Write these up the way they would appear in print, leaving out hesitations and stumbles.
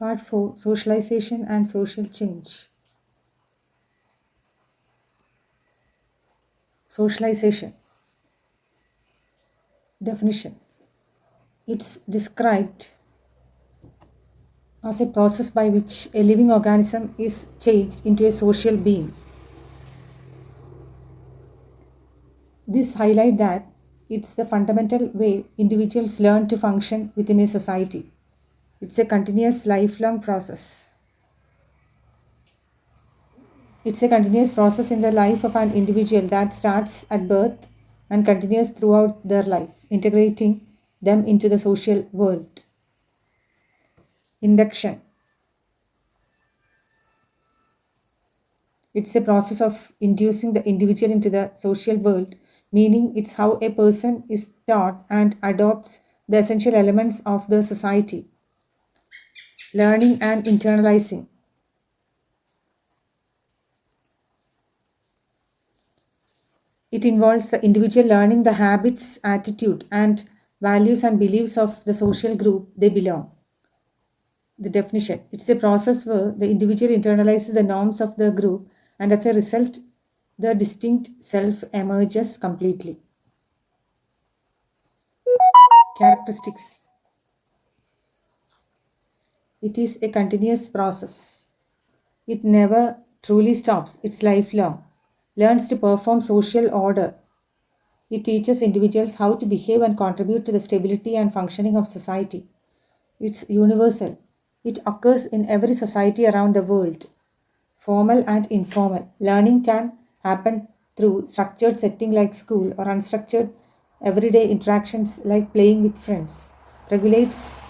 Part 4, Socialization and Social Change. Socialization. Definition. It's described as a process by which a living organism is changed into a social being. This highlights that it's the fundamental way individuals learn to function within a society. It's a continuous lifelong process. It's a continuous process in the life of an individual that starts at birth and continues throughout their life, integrating them into the social world. Induction. It's a process of inducing the individual into the social world, meaning it's how a person is taught and adopts the essential elements of the society. Learning and internalizing. It involves the individual learning the habits, attitude, and values and beliefs of the social group they belong. The definition. It's a process where the individual internalizes the norms of the group, and as a result, the distinct self emerges completely. Characteristics. It is a continuous process. It never truly stops, it's lifelong. Learns to perform social order. It teaches individuals how to behave and contribute to the stability and functioning of society. It's universal. It occurs in every society around the world. Formal and informal. Learning can happen through structured setting like school or unstructured everyday interactions like playing with friends. Regulates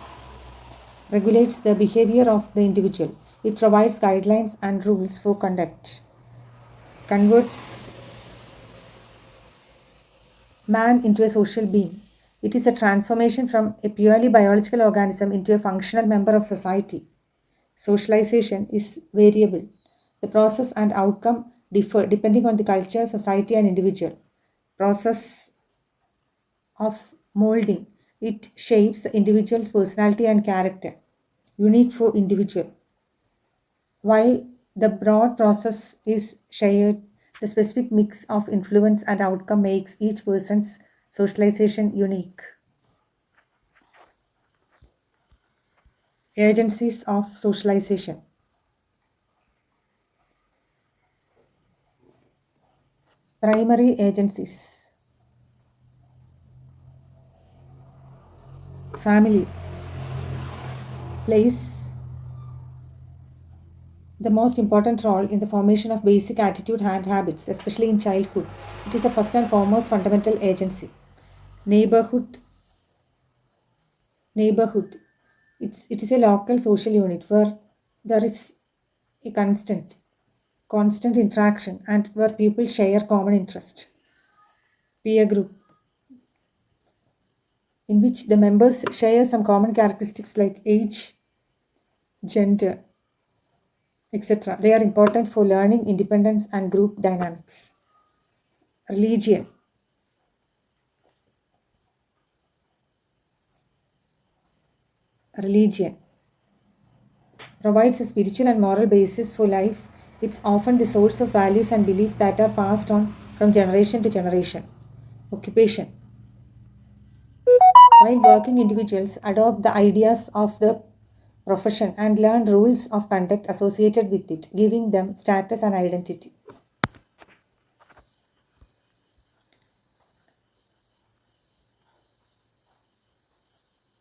regulates the behavior of the individual. It provides guidelines and rules for conduct. Converts man into a social being. It is a transformation from a purely biological organism into a functional member of society. Socialization is variable. The process and outcome differ depending on the culture, society, and individual. Process of molding. It shapes the individual's personality and character, unique for individual. While the broad process is shared, the specific mix of influence and outcome makes each person's socialization unique. Agencies of socialization. Primary agencies. Family plays the most important role in the formation of basic attitude and habits, especially in childhood. It is the first and foremost fundamental agency. Neighborhood. Neighborhood. It is a local social unit where there is a constant interaction and where people share common interest. Peer group, in which the members share some common characteristics like age, gender, etc. They are important for learning, independence, and group dynamics. Religion. Religion provides a spiritual and moral basis for life. It's often the source of values and beliefs that are passed on from generation to generation. Occupation. While working individuals adopt the ideas of the profession and learn rules of conduct associated with it, giving them status and identity.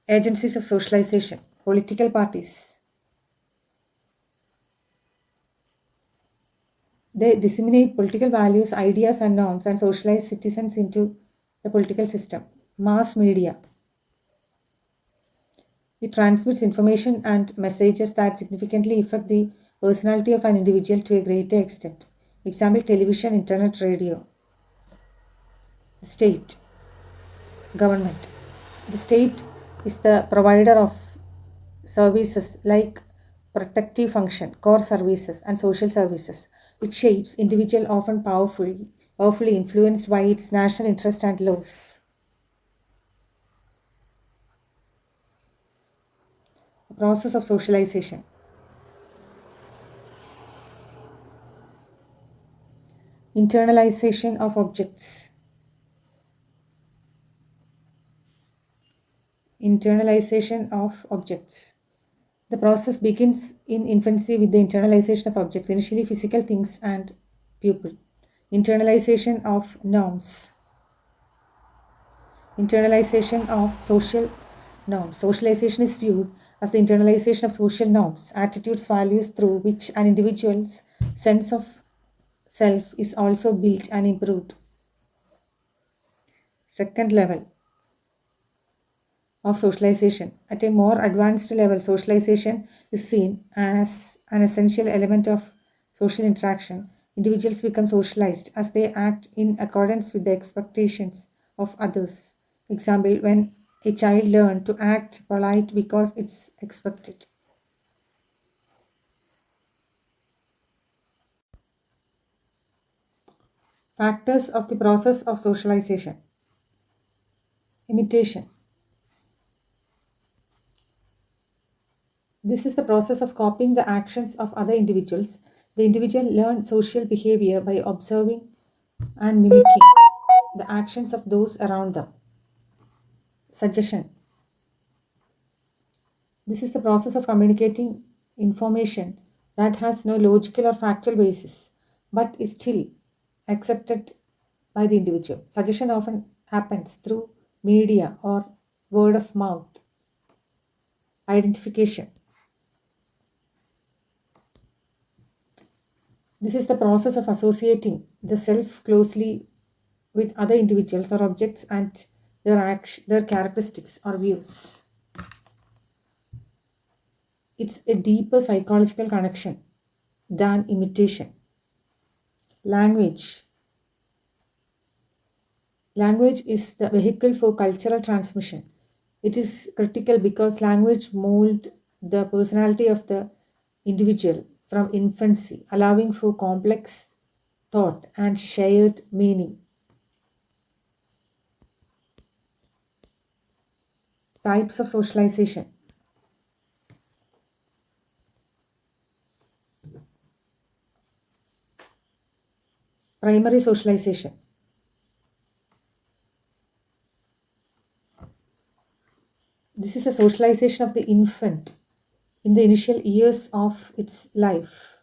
Agencies of socialization. Political parties. They disseminate political values, ideas, and norms and socialize citizens into the political system. Mass media. It transmits information and messages that significantly affect the personality of an individual to a greater extent. Example television, internet, radio. State, government. The state is the provider of services like protective function, core services, and social services. It shapes individual often powerfully influenced by its national interest and laws. Process of socialization. Internalization of objects. Internalization of objects. The process begins in infancy with the internalization of objects, initially physical things and pupil. Internalization of norms. Internalization of social norms. Socialization is viewed as the internalization of social norms, attitudes, values through which an individual's sense of self is also built and improved. Second level of socialization. At a more advanced level, socialization is seen as an essential element of social interaction. Individuals become socialized as they act in accordance with the expectations of others. Example, when a child learns to act polite because it's expected. Factors of the process of socialization. Imitation. This is the process of copying the actions of other individuals. The individual learns social behavior by observing and mimicking the actions of those around them. Suggestion. This is the process of communicating information that has no logical or factual basis but is still accepted by the individual. Suggestion often happens through media or word of mouth. Identification. This is the process of associating the self closely with other individuals or objects and their characteristics or views. It's a deeper psychological connection than imitation. Language. Language is the vehicle for cultural transmission. It is critical because language molds the personality of the individual from infancy, allowing for complex thought and shared meaning. Types of socialization. Primary socialization. This is a socialization of the infant in the initial years of its life,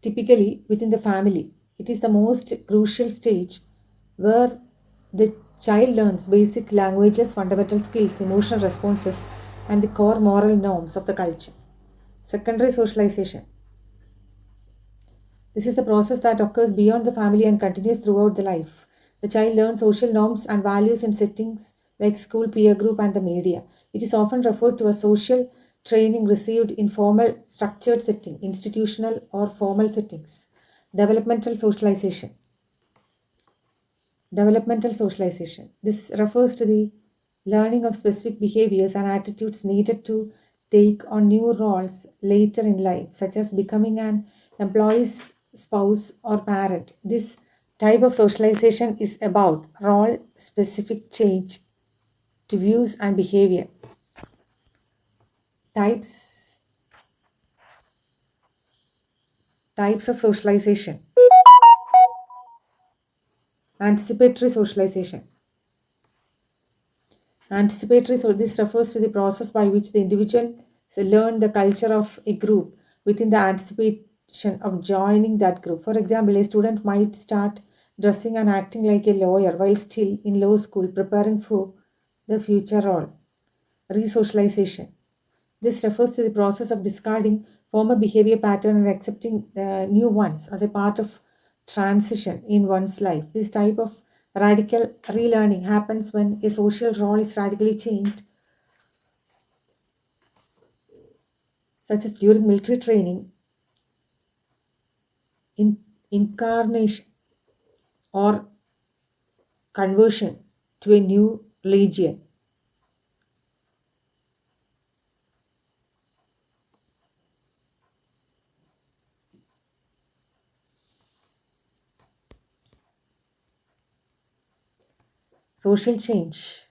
typically within the family. It is the most crucial stage where the child learns basic languages, fundamental skills, emotional responses, and the core moral norms of the culture. Secondary socialization. This is the process that occurs beyond the family and continues throughout the life. The child learns social norms and values in settings like school, peer group, and the media. It is often referred to as social training received in formal, structured setting, institutional or formal settings. Developmental socialization. Developmental socialization. This refers to the learning of specific behaviors and attitudes needed to take on new roles later in life, such as becoming an employee, spouse, or parent. This type of socialization is about role specific change to views and behavior. Types types of socialization. Anticipatory socialization. Anticipatory, so this refers to the process by which the individual learn the culture of a group within the anticipation of joining that group. For example, a student might start dressing and acting like a lawyer while still in law school, preparing for the future role. Resocialization. This refers to the process of discarding former behavior pattern and accepting new ones as a part of transition in one's life. This type of radical relearning happens when a social role is radically changed, such as during military training, in incarnation, or conversion to a new religion. Social change.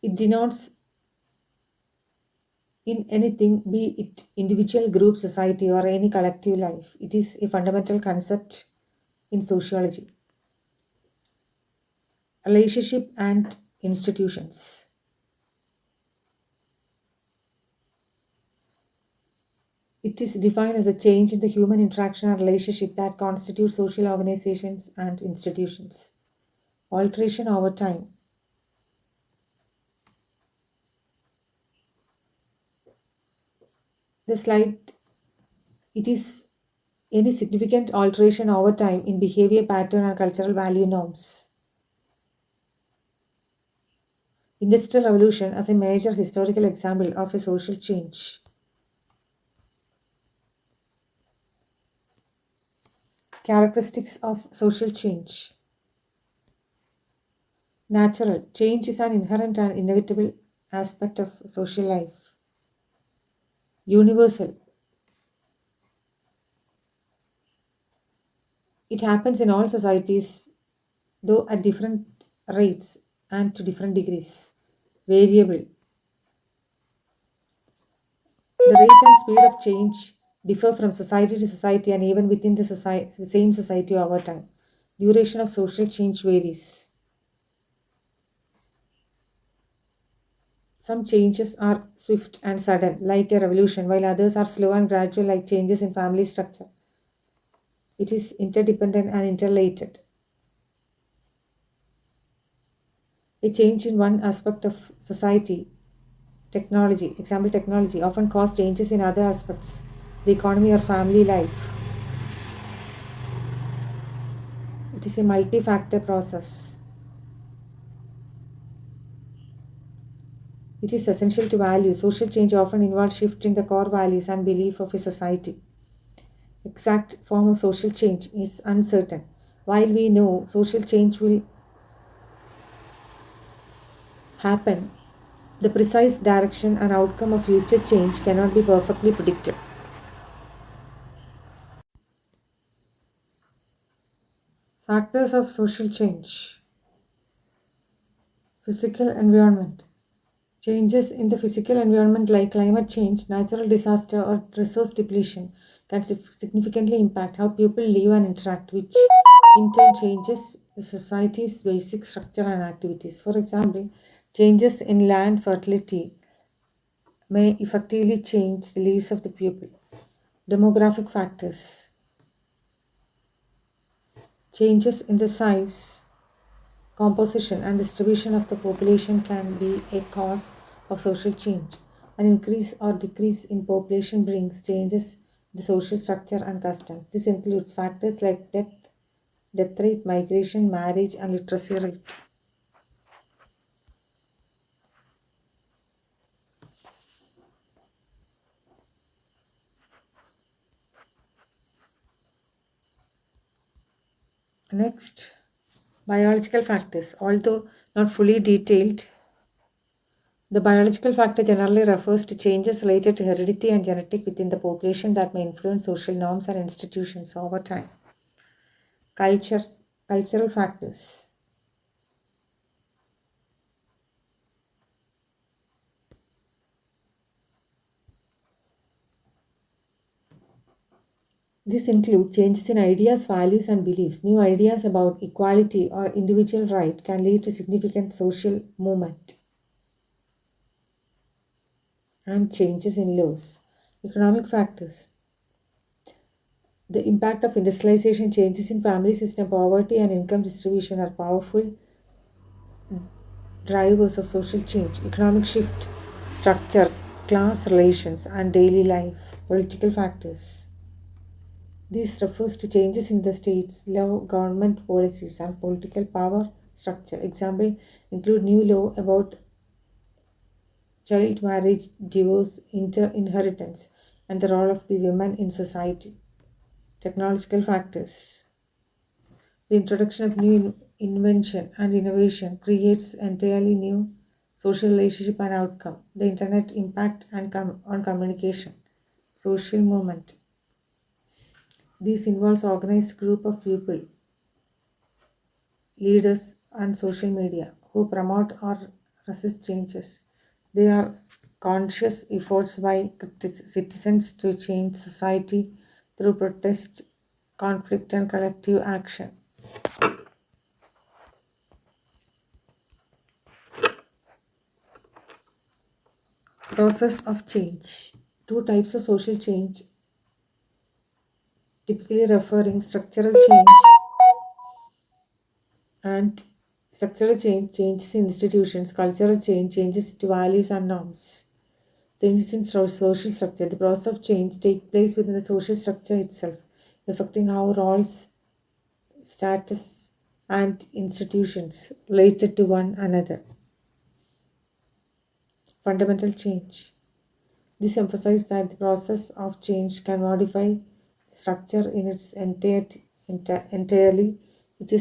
It denotes in anything, be it individual, group, society, or any collective life. It is a fundamental concept in sociology, relationship, and institutions. It is defined as a change in the human interaction and relationship that constitute social organizations and institutions. Alteration over time. The slide, it is any significant alteration over time in behavior pattern and cultural value norms. Industrial Revolution as a major historical example of a social change. Characteristics of social change. Natural. Change is an inherent and inevitable aspect of social life. Universal. It happens in all societies, though at different rates and to different degrees. Variable. The rate and speed of change differ from society to society and even within the same society over time. Duration of social change varies. Some changes are swift and sudden, like a revolution, while others are slow and gradual, like changes in family structure. It is interdependent and interrelated. A change in one aspect of society, technology, example technology, often cause changes in other aspects, the economy or family life. It is a multi-factor process. It is essential to values. Social change often involves shift in the core values and belief of a society. Exact form of social change is uncertain. While we know social change will happen, the precise direction and outcome of future change cannot be perfectly predicted. Factors of social change. Physical environment. Changes in the physical environment like climate change, natural disaster, or resource depletion can significantly impact how people live and interact, which in turn changes the society's basic structure and activities. For example, changes in land fertility may effectively change the lives of the people. Demographic factors. Changes in the size, composition, and distribution of the population can be a cause of social change. An increase or decrease in population brings changes in the social structure and customs. This includes factors like death rate, migration, marriage, and literacy rate. Next, biological factors. Although not fully detailed, the biological factor generally refers to changes related to heredity and genetic within the population that may influence social norms and institutions over time. Culture, cultural factors. This includes changes in ideas, values, and beliefs. New ideas about equality or individual right can lead to significant social movement and changes in laws. Economic factors. The impact of industrialization, changes in family system, poverty, and income distribution are powerful drivers of social change. Economic shift, structure, class relations, and daily life. Political factors. This refers to changes in the state's law, government policies, and political power structure. Example include new law about child marriage, divorce, inheritance, and the role of the women in society. Technological factors. The introduction of new invention and innovation creates entirely new social relationship and outcome. The internet impact and on communication. Social movement. This involves organized group of people, leaders, and social media who promote or resist changes. They are conscious efforts by citizens to change society through protest, conflict, and collective action. Process of change. Two types of social change, typically referring structural change and structural change, changes in institutions, cultural change, changes to values and norms. Changes in social structure. The process of change takes place within the social structure itself, affecting how roles, status, and institutions related to one another. Fundamental change. This emphasizes that the process of change can modify structure in its entirely, which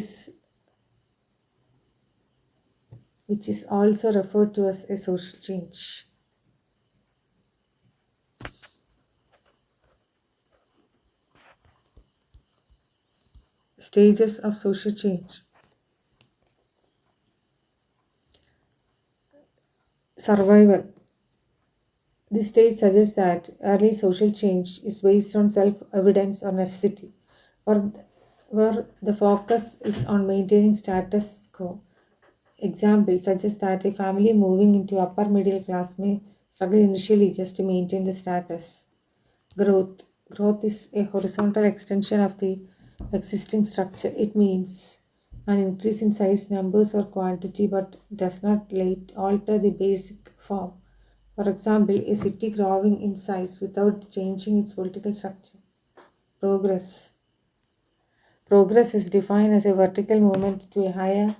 is also referred to as a social change. Stages of social change. Survival. This stage suggests that early social change is based on self-evidence or necessity, or where the focus is on maintaining status quo. Example suggests that a family moving into upper middle class may struggle initially just to maintain the status. Growth. Growth is a horizontal extension of the existing structure. It means an increase in size, numbers, or quantity, but does not alter the basic form. For example, a city growing in size without changing its political structure. Progress. Progress is defined as a vertical movement to a higher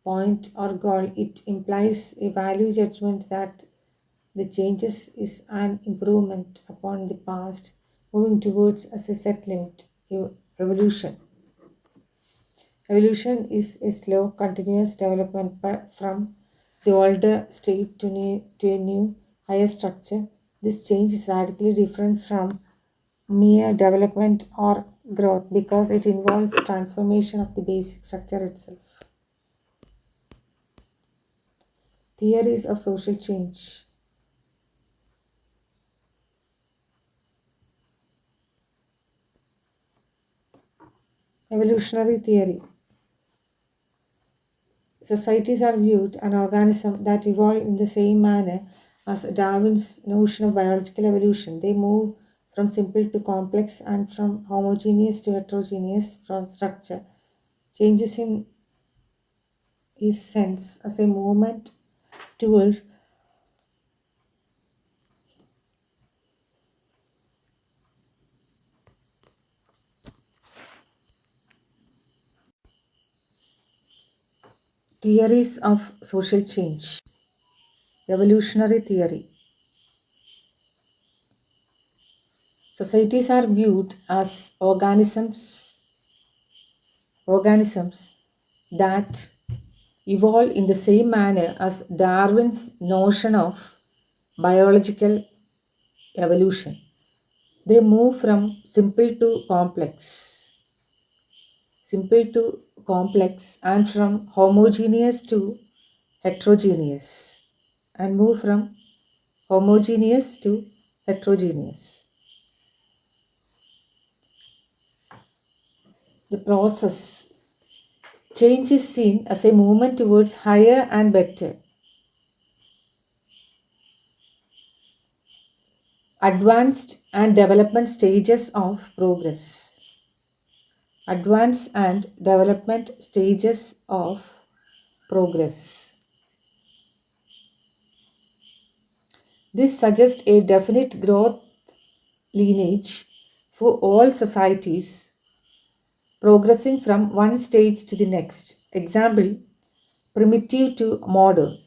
point or goal. It implies a value judgment that the changes is an improvement upon the past, moving towards as a set limit. Evolution. Evolution is a slow, continuous development from the older state to a new, higher structure. This change is radically different from mere development or growth because it involves transformation of the basic structure itself. Theories of social change. Evolutionary theory. Societies are viewed an organism that evolve in the same manner as Darwin's notion of biological evolution. They move from simple to complex and from homogeneous to heterogeneous structure. Changes in his sense as a movement towards theories of social change. Evolutionary theory. Societies are viewed as organisms that evolve in the same manner as Darwin's notion of biological evolution. They move from simple to complex, and from homogeneous to heterogeneous, and move from homogeneous to heterogeneous. The process change is seen as a movement towards higher and better. Advanced and development stages of progress. Advance and development stages of progress. This suggests a definite growth lineage for all societies, progressing from one stage to the next. Example, primitive to modern.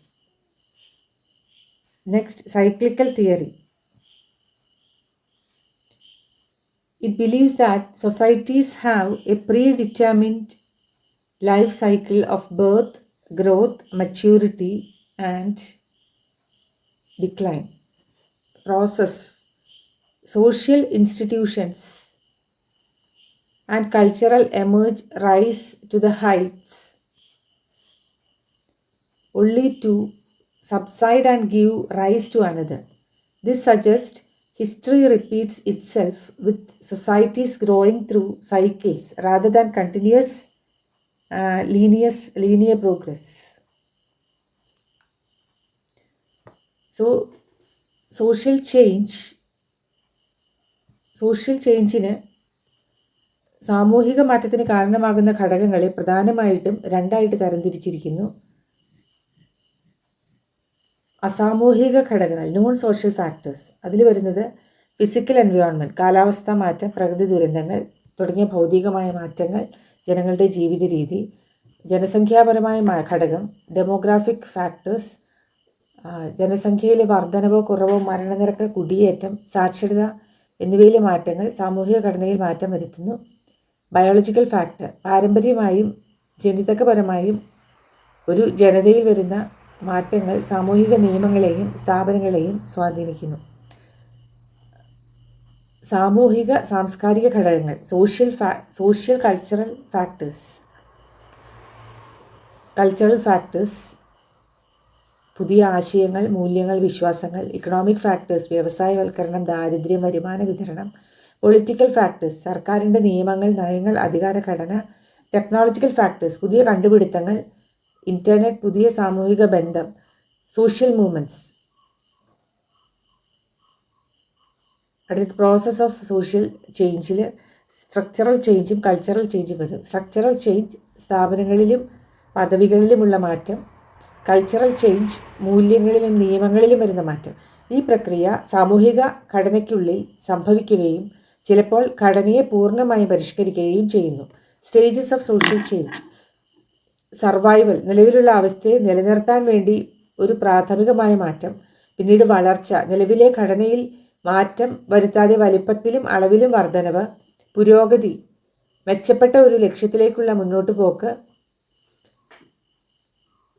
Next, cyclical theory. It believes that societies have a predetermined life cycle of birth, growth, maturity, and decline. Process. Social institutions and cultural emerge rise to the heights only to subside and give rise to another. This suggests history repeats itself with societies growing through cycles rather than continuous linear progress. So social ചേഞ്ചിന് സാമൂഹിക മാറ്റത്തിന് കാരണമാകുന്ന ഘടകങ്ങളെ പ്രധാനമായിട്ടും രണ്ടായിട്ട് തരംതിരിച്ചിരിക്കുന്നു. അസാമൂഹിക ഘടകങ്ങൾ, non social factors. അതിൽ വരുന്നത് ഫിസിക്കൽ എൻവയോൺമെൻറ്റ്, കാലാവസ്ഥാ മാറ്റം, പ്രകൃതി ദുരന്തങ്ങൾ തുടങ്ങിയ ഭൗതികമായ മാറ്റങ്ങൾ, ജനങ്ങളുടെ ജീവിത രീതി. ജനസംഖ്യാപരമായ ഘടകം, ഡെമോഗ്രാഫിക് ഫാക്ടേഴ്സ്, ജനസംഖ്യയിലെ വർധനവോ കുറവോ, മരണനിരക്ക്, കുടിയേറ്റം, സാക്ഷരത എന്നിവയിലെ മാറ്റങ്ങൾ സാമൂഹിക ഘടനയിൽ മാറ്റം വരുത്തുന്നു. ബയോളജിക്കൽ ഫാക്ടർ, പാരമ്പര്യമായും ജനിതകപരമായും ഒരു ജനതയിൽ വരുന്ന മാറ്റങ്ങൾ സാമൂഹിക നിയമങ്ങളെയും സ്ഥാപനങ്ങളെയും സ്വാധീനിക്കുന്നു. സാമൂഹിക സാംസ്കാരിക ഘടകങ്ങൾ, സോഷ്യൽ കൾച്ചറൽ ഫാക്ടേഴ്സ്, പുതിയ ആശയങ്ങൾ, മൂല്യങ്ങൾ, വിശ്വാസങ്ങൾ. ഇക്കണോമിക് ഫാക്ടേഴ്സ്, വ്യവസായവൽക്കരണം, ദാരിദ്ര്യം, വരുമാന വിതരണം. പൊളിറ്റിക്കൽ ഫാക്ടേഴ്സ്, സർക്കാരിൻ്റെ നിയമങ്ങൾ, നയങ്ങൾ, അധികാര ഘടന. ടെക്നോളജിക്കൽ ഫാക്ടേഴ്സ്, പുതിയ കണ്ടുപിടുത്തങ്ങൾ, ഇൻ്റർനെറ്റ്, പുതിയ സാമൂഹിക ബന്ധം. Social movements. അടുത്ത പ്രോസസ് ഓഫ് സോഷ്യൽ ചേഞ്ചിൽ സ്ട്രക്ചറൽ ചേഞ്ചും കൾച്ചറൽ ചേഞ്ചും വരും. സ്ട്രക്ചറൽ ചേഞ്ച് സ്ഥാപനങ്ങളിലും പദവികളിലുമുള്ള മാറ്റം. കൾച്ചറൽ ചേഞ്ച് മൂല്യങ്ങളിലും നിയമങ്ങളിലും വരുന്ന മാറ്റം. ഈ പ്രക്രിയ സാമൂഹിക ഘടനയ്ക്കുള്ളിൽ സംഭവിക്കുകയും ചിലപ്പോൾ ഘടനയെ പൂർണ്ണമായും പരിഷ്കരിക്കുകയും ചെയ്യുന്നു. Stages of social change. Survival, നിലവിലുള്ള അവസ്ഥയെ നിലനിർത്താൻ വേണ്ടി ഒരു പ്രാഥമികമായ മാറ്റം. പിന്നീട് വളർച്ച, നിലവിലെ ഘടനയിൽ മാറ്റം വരുത്താതെ വലിപ്പത്തിലും അളവിലും വർധനവ്. പുരോഗതി, മെച്ചപ്പെട്ട ഒരു ലക്ഷ്യത്തിലേക്കുള്ള മുന്നോട്ട് പോക്ക്.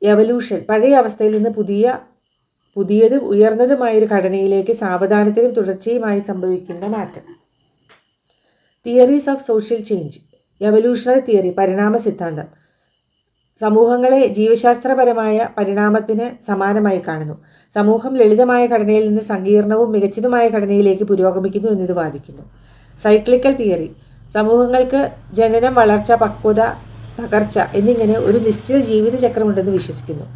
എവല്യൂഷൻ, പഴയ അവസ്ഥയിൽ നിന്ന് പുതിയതും ഉയർന്നതുമായൊരു ഘടനയിലേക്ക് സാവധാനത്തിലും തുടർച്ചയുമായി സംഭവിക്കുന്ന മാറ്റം. Theories of social change. Evolutionary theory, പരിണാമ സിദ്ധാന്തം, സമൂഹങ്ങളെ ജീവശാസ്ത്രപരമായ പരിണാമത്തിന് സമാനമായി കാണുന്നു. സമൂഹം ലളിതമായ ഘടനയിൽ നിന്ന് സങ്കീർണവും മികച്ചതുമായ ഘടനയിലേക്ക് പുരോഗമിക്കുന്നു എന്നിത് വാദിക്കുന്നു. സൈക്ലിക്കൽ തിയറി, സമൂഹങ്ങൾക്ക് ജനനം, വളർച്ച, പക്വത, തകർച്ച എന്നിങ്ങനെ ഒരു നിശ്ചിത ജീവിതചക്രമുണ്ടെന്ന് വിശ്വസിക്കുന്നു.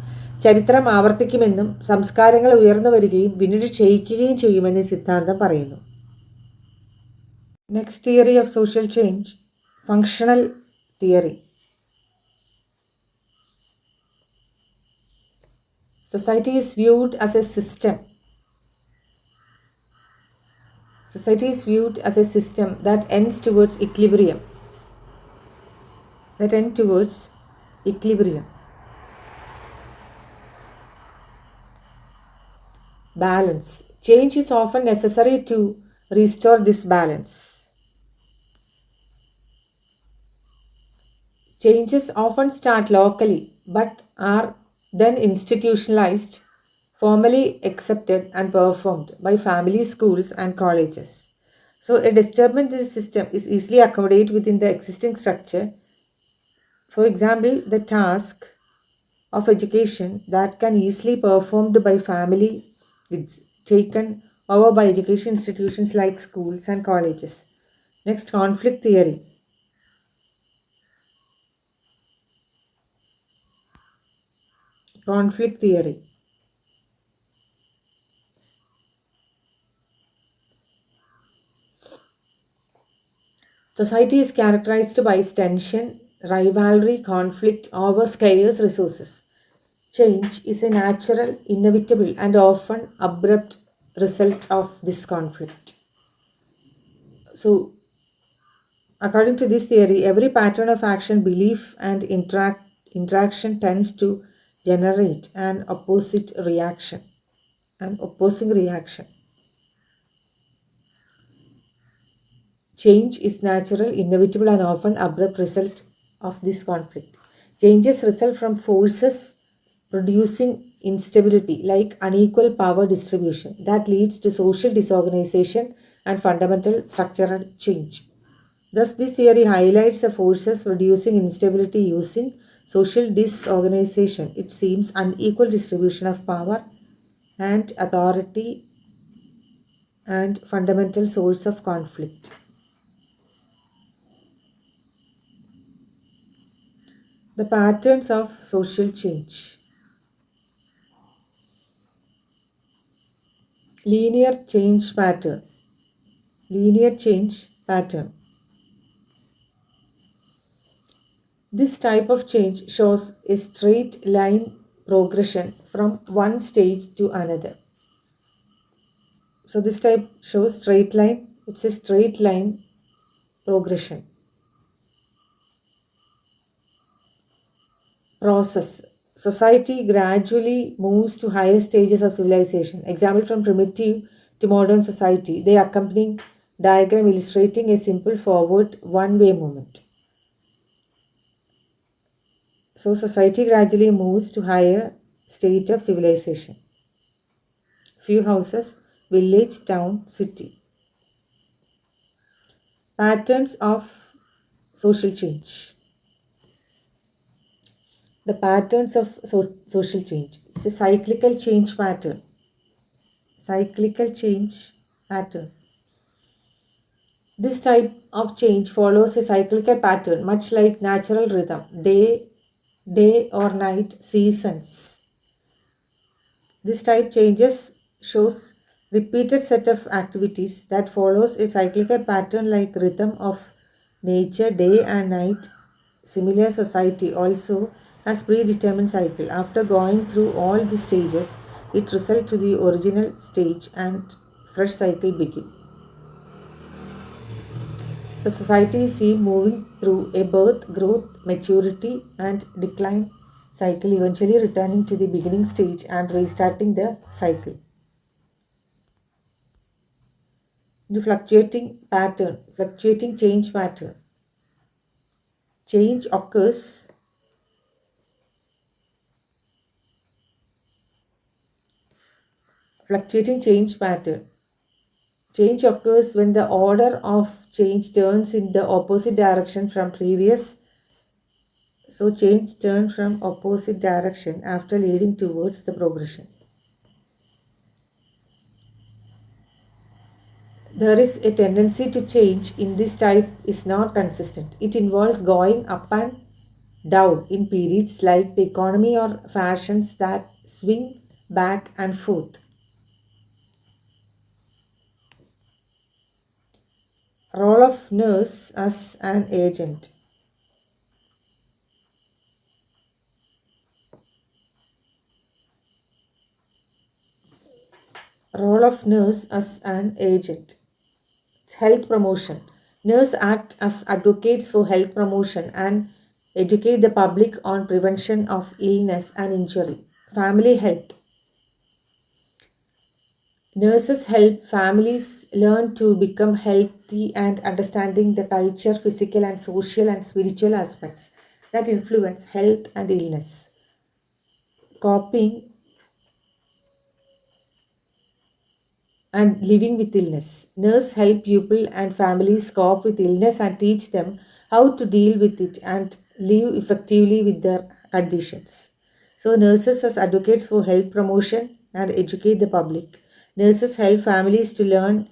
ചരിത്രം ആവർത്തിക്കുമെന്നും സംസ്കാരങ്ങൾ ഉയർന്നു വരികയും പിന്നീട് ക്ഷയിക്കുകയും ചെയ്യുമെന്ന് സിദ്ധാന്തം പറയുന്നു. Next theory of social change, functional theory. Society is viewed as a system. Society is viewed as a system that ends towards equilibrium. Balance. Change is often necessary to restore this balance. Changes often start locally but are then institutionalized, formally accepted and performed by families, schools and colleges. So a disturbance in this system is easily accommodated within the existing structure. For example, the task of education that can easily performed by family is taken over by education institutions like schools and colleges. Next, conflict theory. Society is characterized by tension, rivalry, conflict over scarce resources. Change is a natural, inevitable, and often abrupt result of this conflict. So, according to this theory, every pattern of action, belief, and interaction tends to generate an opposing reaction. Change is natural, inevitable, and often abrupt result of this conflict. Changes result from forces producing instability like unequal power distribution that leads to social disorganization and fundamental structural change. Thus, this theory highlights the forces producing instability using social disorganization. It seems unequal distribution of power and authority and fundamental source of conflict. The patterns of social change. Linear change pattern. Linear change pattern. This type of change shows a straight line progression from one stage to another. So this type shows straight line. It's a straight line progression. Process. Society gradually moves to higher stages of civilization. Example from primitive to modern society. The accompanying diagram illustrating a simple forward one-way movement. So society gradually moves to higher state of civilization. Few houses, village, town, city. Patterns of social change. The patterns of social change. It's a cyclical change pattern. Cyclical change pattern. This type of change follows a cyclical pattern, much like natural rhythm, day or night, seasons. This type changes shows repeated set of activities that follows a cyclical pattern like rhythm of nature, day and night. Similar society also has predetermined cycle. After going through all the stages, it results to the original stage and fresh cycle begin. So society is seen moving through a birth, growth, maturity and decline cycle, eventually returning to the beginning stage and restarting the cycle. The fluctuating pattern, fluctuating change pattern. Change occurs fluctuating change pattern. Change occurs when the order of change turns in the opposite direction from previous. So change turn from opposite direction after leading towards the progression. There is a tendency to change in this type is not consistent. It involves going up and down in periods like the economy or fashions that swing back and forth. Role of nurse as an agent. Role of nurse as an agent. Health promotion. Nurses act as advocates for health promotion and educate the public on prevention of illness and injury. Family health. Nurses help families learn to become healthy and understanding the culture, physical and social and spiritual aspects that influence health and illness. Coping and living with illness. Nurses help people and families cope with illness and teach them how to deal with it and live effectively with their conditions. So, nurses as advocates for health promotion and educate the public. Nurses help families to learn,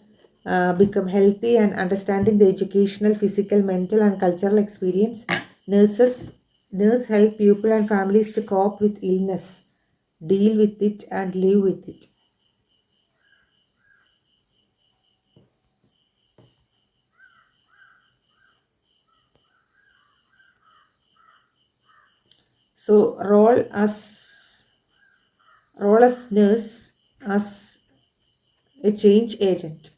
become healthy and understanding the educational, physical, mental, and cultural experience. Nurses nurse help people and families to cope with illness, deal with it, and live with it. So role as nurse as a change agent.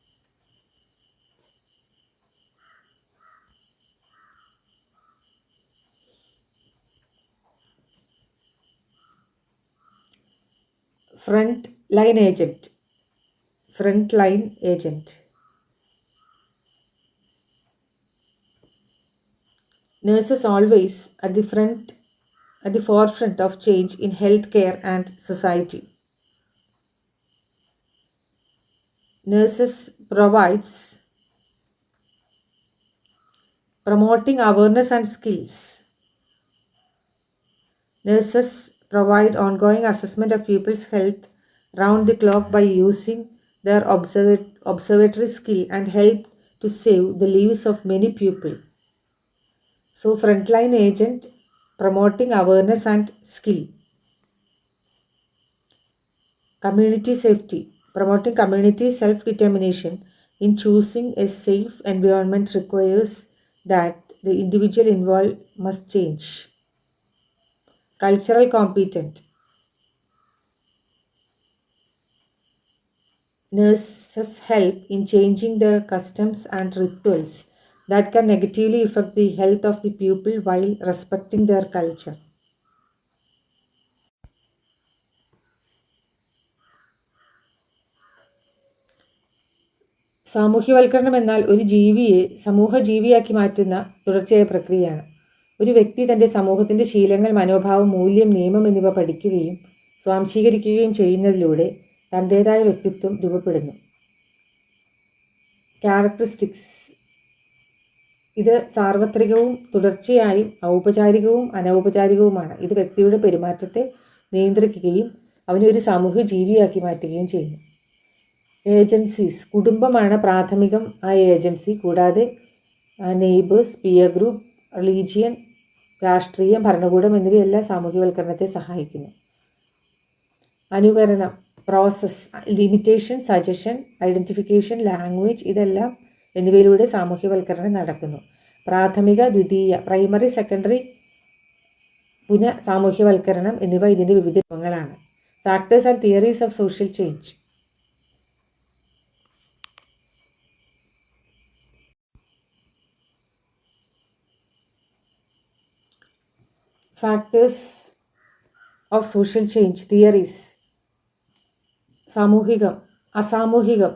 Front line agent. Front line agent. Nurses always at the forefront of change in healthcare and society. Nurses provides promoting awareness and skills. Nurses provide ongoing assessment of people's health round the clock by using their observatory skill and help to save the lives of many people. So, frontline agent promoting awareness and skill. Community safety, promoting community self-determination in choosing a safe environment requires that the individual involved must change. Cultural competent, nurses help in changing the customs and rituals that can negatively affect the health of the people while respecting their culture. സാമൂഹ്യവൽക്കരണം എന്നാൽ ഒരു ജീവിയെ സമൂഹജീവിയാക്കി മാറ്റുന്ന തുടർച്ചയായ പ്രക്രിയയാണ്. ഒരു വ്യക്തി തൻ്റെ സമൂഹത്തിൻ്റെ ശീലങ്ങൾ, മനോഭാവം, മൂല്യം, നിയമം എന്നിവ പഠിക്കുകയും സ്വാംശീകരിക്കുകയും ചെയ്യുന്നതിലൂടെ തൻ്റേതായ വ്യക്തിത്വം രൂപപ്പെടുന്നു. ക്യാരക്ടറിസ്റ്റിക്സ്, ഇത് സാർവത്രികവും തുടർച്ചയായും ഔപചാരികവും അനൗപചാരികവുമാണ്. ഇത് വ്യക്തിയുടെ പെരുമാറ്റത്തെ നിയന്ത്രിക്കുകയും അവനെ ഒരു സാമൂഹ്യ ജീവിയാക്കി മാറ്റുകയും ചെയ്യുന്നു. ഏജൻസീസ്, കുടുംബമാണ് പ്രാഥമികം ആയ ഏജൻസി. കൂടാതെ നെയ്ബേഴ്സ്, പിയർ ഗ്രൂപ്പ്, റിലീജിയൻ, രാഷ്ട്രീയം, ഭരണകൂടം എന്നിവയെല്ലാം സാമൂഹ്യവൽക്കരണത്തെ സഹായിക്കുന്നു. അനുകരണം, process, limitation, suggestion, identification, language എന്നിവയിലൂടെ സാമൂഹ്യവൽക്കരണം നടക്കുന്നു. പ്രാഥമിക, ദ്വിതീയ, പ്രൈമറി, സെക്കൻഡറി, സാമൂഹ്യവൽക്കരണം എന്നിവ ഇതിൻ്റെ വിവിധ രൂപങ്ങളാണ്. Factors and theories of social change. Factors of social change theories. സാമൂഹികം, അസാമൂഹികം,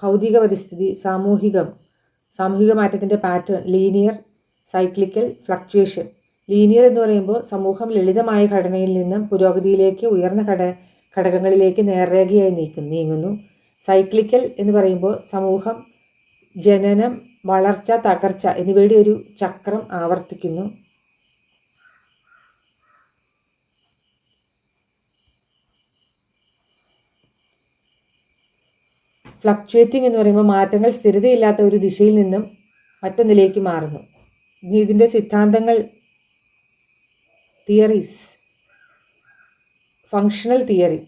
ഭൗതിക പരിസ്ഥിതി, സാമൂഹിക മാറ്റത്തിൻ്റെ pattern, linear, cyclical, fluctuation. Linear എന്ന് പറയുമ്പോൾ സമൂഹം ലളിതമായ ഘടനയിൽ നിന്നും പുരോഗതിയിലേക്ക്, ഉയർന്ന ഘടകങ്ങളിലേക്ക് നേർരേഖയായി നീങ്ങുന്നു. സൈക്ലിക്കൽ എന്ന് പറയുമ്പോൾ സമൂഹം ജനനം, വളർച്ച, തകർച്ച എന്നിവയുടെ ഒരു ചക്രം ആവർത്തിക്കുന്നു. ഫ്ലക്ച്വേറ്റിംഗ് എന്ന് പറയുമ്പോൾ മാറ്റങ്ങൾ സ്ഥിരതയില്ലാത്ത ഒരു ദിശയിൽ നിന്നും മറ്റൊന്നിലേക്ക് മാറുന്നു. ഇതിൻ്റെ സിദ്ധാന്തങ്ങൾ, തിയറീസ്. ഫങ്ഷണൽ തിയറി,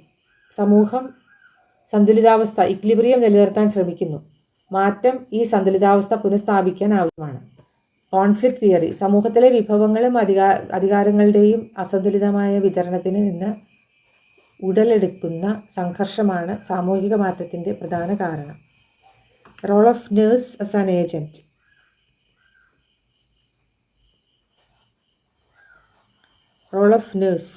സമൂഹം സന്തുലിതാവസ്ഥ, ഇക്വിലിബ്രിയം നിലനിർത്താൻ ശ്രമിക്കുന്നു. മാറ്റം ഈ സന്തുലിതാവസ്ഥ പുനഃസ്ഥാപിക്കാൻ ആവശ്യമാണ്. കോൺഫ്ലിക്റ്റ് തിയറി, സമൂഹത്തിലെ വിഭവങ്ങളും അധികാരങ്ങളുടെയും അസന്തുലിതമായ വിതരണത്തിന് നിന്ന് ഉടലെടുക്കുന്ന സംഘർഷമാണ് സാമൂഹിക മാറ്റത്തിൻ്റെ പ്രധാന കാരണം. Role of nurse as an agent. Role of nurse.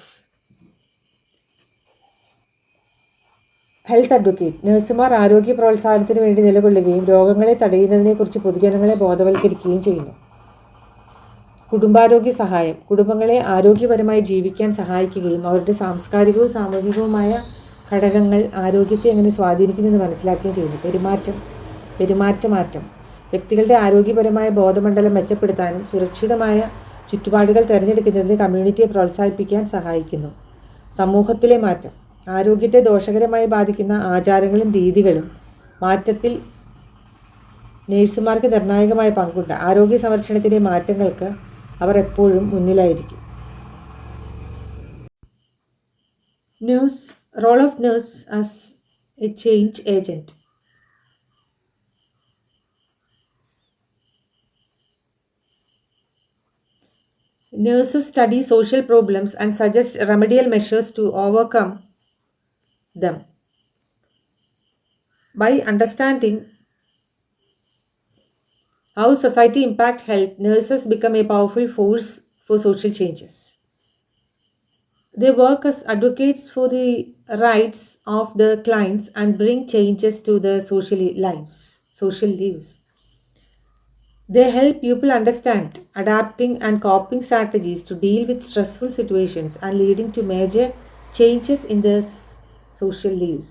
Health advocate, നഴ്സുമാർ ആരോഗ്യ പ്രോത്സാഹനത്തിന് വേണ്ടി നിലകൊള്ളുകയും രോഗങ്ങളെ തടയുന്നതിനെക്കുറിച്ച് പൊതുജനങ്ങളെ ബോധവൽക്കരിക്കുകയും ചെയ്യുന്നു. കുടുംബാരോഗ്യ സഹായം, കുടുംബങ്ങളെ ആരോഗ്യപരമായി ജീവിക്കാൻ സഹായിക്കുകയും അവരുടെ സാംസ്കാരികവും സാമൂഹികവുമായ ഘടകങ്ങൾ ആരോഗ്യത്തെ എങ്ങനെ സ്വാധീനിക്കുന്നുവെന്ന് മനസ്സിലാക്കുകയും ചെയ്യുന്നു. പെരുമാറ്റമാറ്റം, വ്യക്തികളുടെ ആരോഗ്യപരമായ ബോധമണ്ഡലം മെച്ചപ്പെടുത്താനും സുരക്ഷിതമായ ചുറ്റുപാടുകൾ തിരഞ്ഞെടുക്കുന്നതിന് കമ്മ്യൂണിറ്റിയെ പ്രോത്സാഹിപ്പിക്കാൻ സഹായിക്കുന്നു. സമൂഹത്തിലെ മാറ്റം, ആരോഗ്യത്തെ ദോഷകരമായി ബാധിക്കുന്ന ആചാരങ്ങളും രീതികളും മാറ്റത്തിൽ നേഴ്സുമാർക്ക് നിർണായകമായ പങ്കുണ്ട്. ആരോഗ്യ സംരക്ഷണത്തിലെ മാറ്റങ്ങൾക്ക് അവർ എപ്പോഴും മുന്നിലായിരിക്കും. Role of nurse as a change agent. Nurses study social problems and suggest remedial measures to overcome them. By understanding how society impacts health, nurses become a powerful force for social changes. They work as advocates for the rights of the clients and bring changes to their social lives. They help people understand adapting and coping strategies to deal with stressful situations and leading to major changes in their social lives.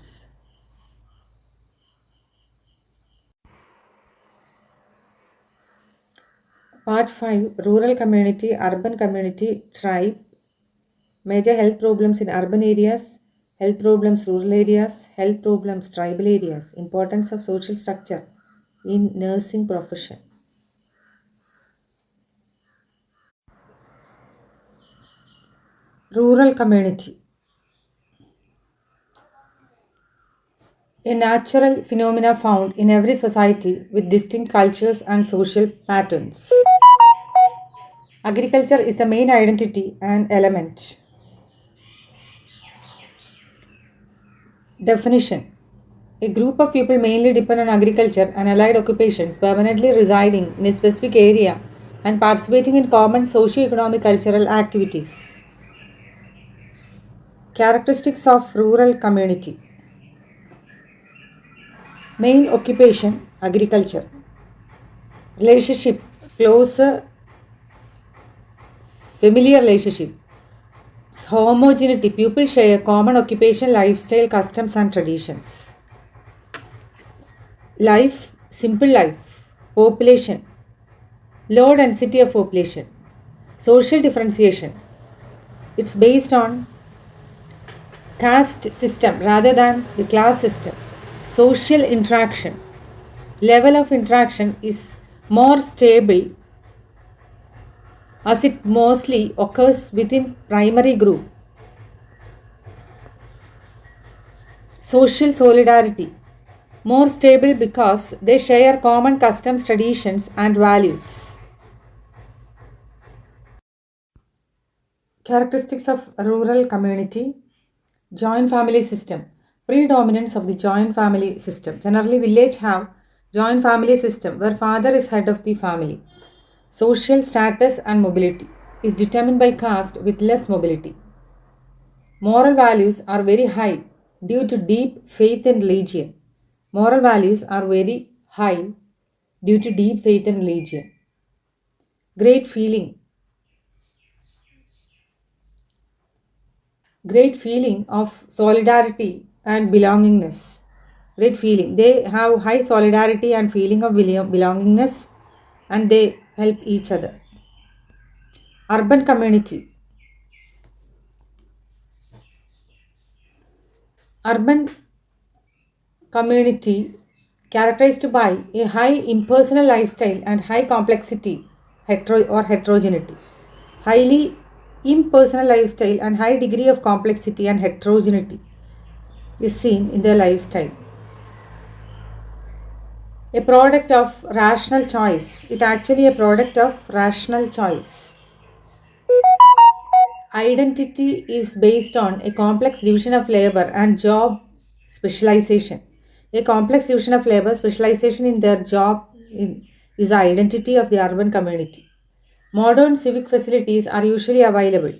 Part 5, Rural Community, Urban Community, Tribe, Major health problems in urban areas, health problems rural areas, health problems tribal areas, importance of social structure in nursing profession. Rural community, a natural phenomena found in every society with distinct cultures and social patterns. Agriculture is the main identity and element. Definition: a group of people mainly depend on agriculture and allied occupations, permanently residing in a specific area and participating in common socio-economic cultural activities. Characteristics of rural community: main occupation agriculture, relationship close familiar relationship, homogeneity people share common occupation, lifestyle, customs, and traditions. Life simple life, population low density of population, social differentiation. It's based on caste system rather than the class system. Social interaction. Level of interaction is more stable as it mostly occurs within primary group. Social solidarity. More stable because they share common customs, traditions, and values. Characteristics of rural community: joint family system. Predominance of the joint family system. Generally, village have joint family system where father is head of the family. Social status and mobility is determined by caste with less mobility. Moral values are very high due to deep faith in religion. Moral values are very high due to deep faith in religion. Great feeling. Great feeling of solidarity and belongingness. Great feeling. They have high solidarity and feeling of belongingness and they help each other. Urban community. Urban community characterized by a high impersonal lifestyle and high complexity or heterogeneity. Highly impersonal lifestyle and high degree of complexity and heterogeneity is seen in their lifestyle. A product of rational choice. It actually a product of rational choice. Identity is based on a complex division of labor and job specialization. A complex division of labor specialization in their job is the identity of the urban community. Modern civic facilities are usually available.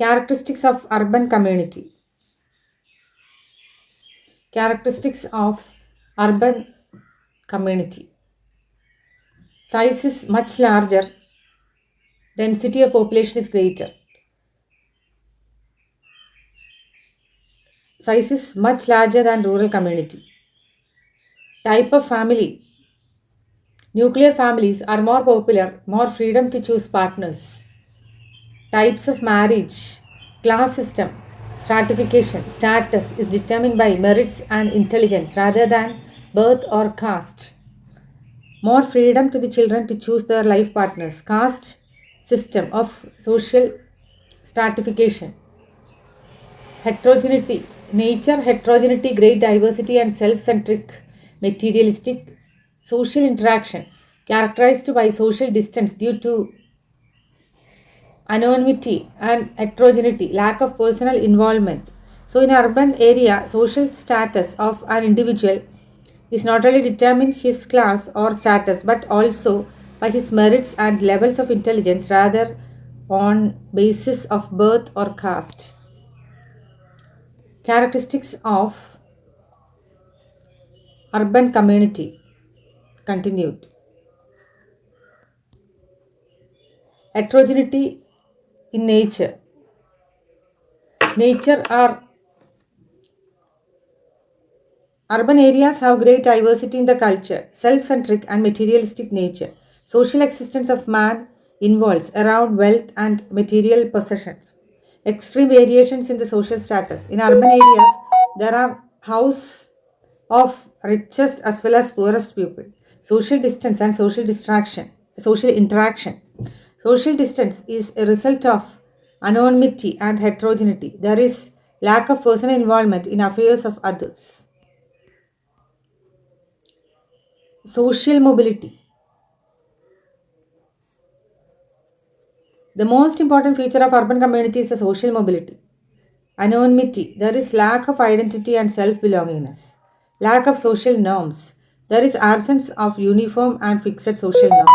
Characteristics of urban community. Characteristics of urban community. Size is much larger, density of population is greater. Size is much larger than rural community. Type of family. Nuclear families are more popular, more freedom to choose partners. Types of marriage. Class system. Stratification. Status is determined by merits and intelligence rather than birth or caste. More freedom to the children to choose their life partners. Caste system of social stratification. Heterogeneity. Nature, heterogeneity, great diversity, and self centric, materialistic social interaction characterized by social distance due to anonymity and heterogeneity, lack of personal involvement. So, in urban area, social status of an individual is not only determined his class or status but also by his merits and levels of intelligence rather on basis of birth or caste. Characteristics of urban community continued. Heterogeneity in nature. Nature are Urban areas have great diversity in the culture, self centric and materialistic nature. Social existence of man involves around wealth and material possessions. Extreme variations in the social status. In urban areas, there are house of richest as well as poorest people. Social distance and social interaction. Social distance is a result of anonymity and heterogeneity. There is lack of personal involvement in affairs of others. Social mobility. The most important feature of urban community is the social mobility. Anonymity. There is lack of identity and self-belongingness. Lack of social norms. There is absence of uniform and fixed social norms.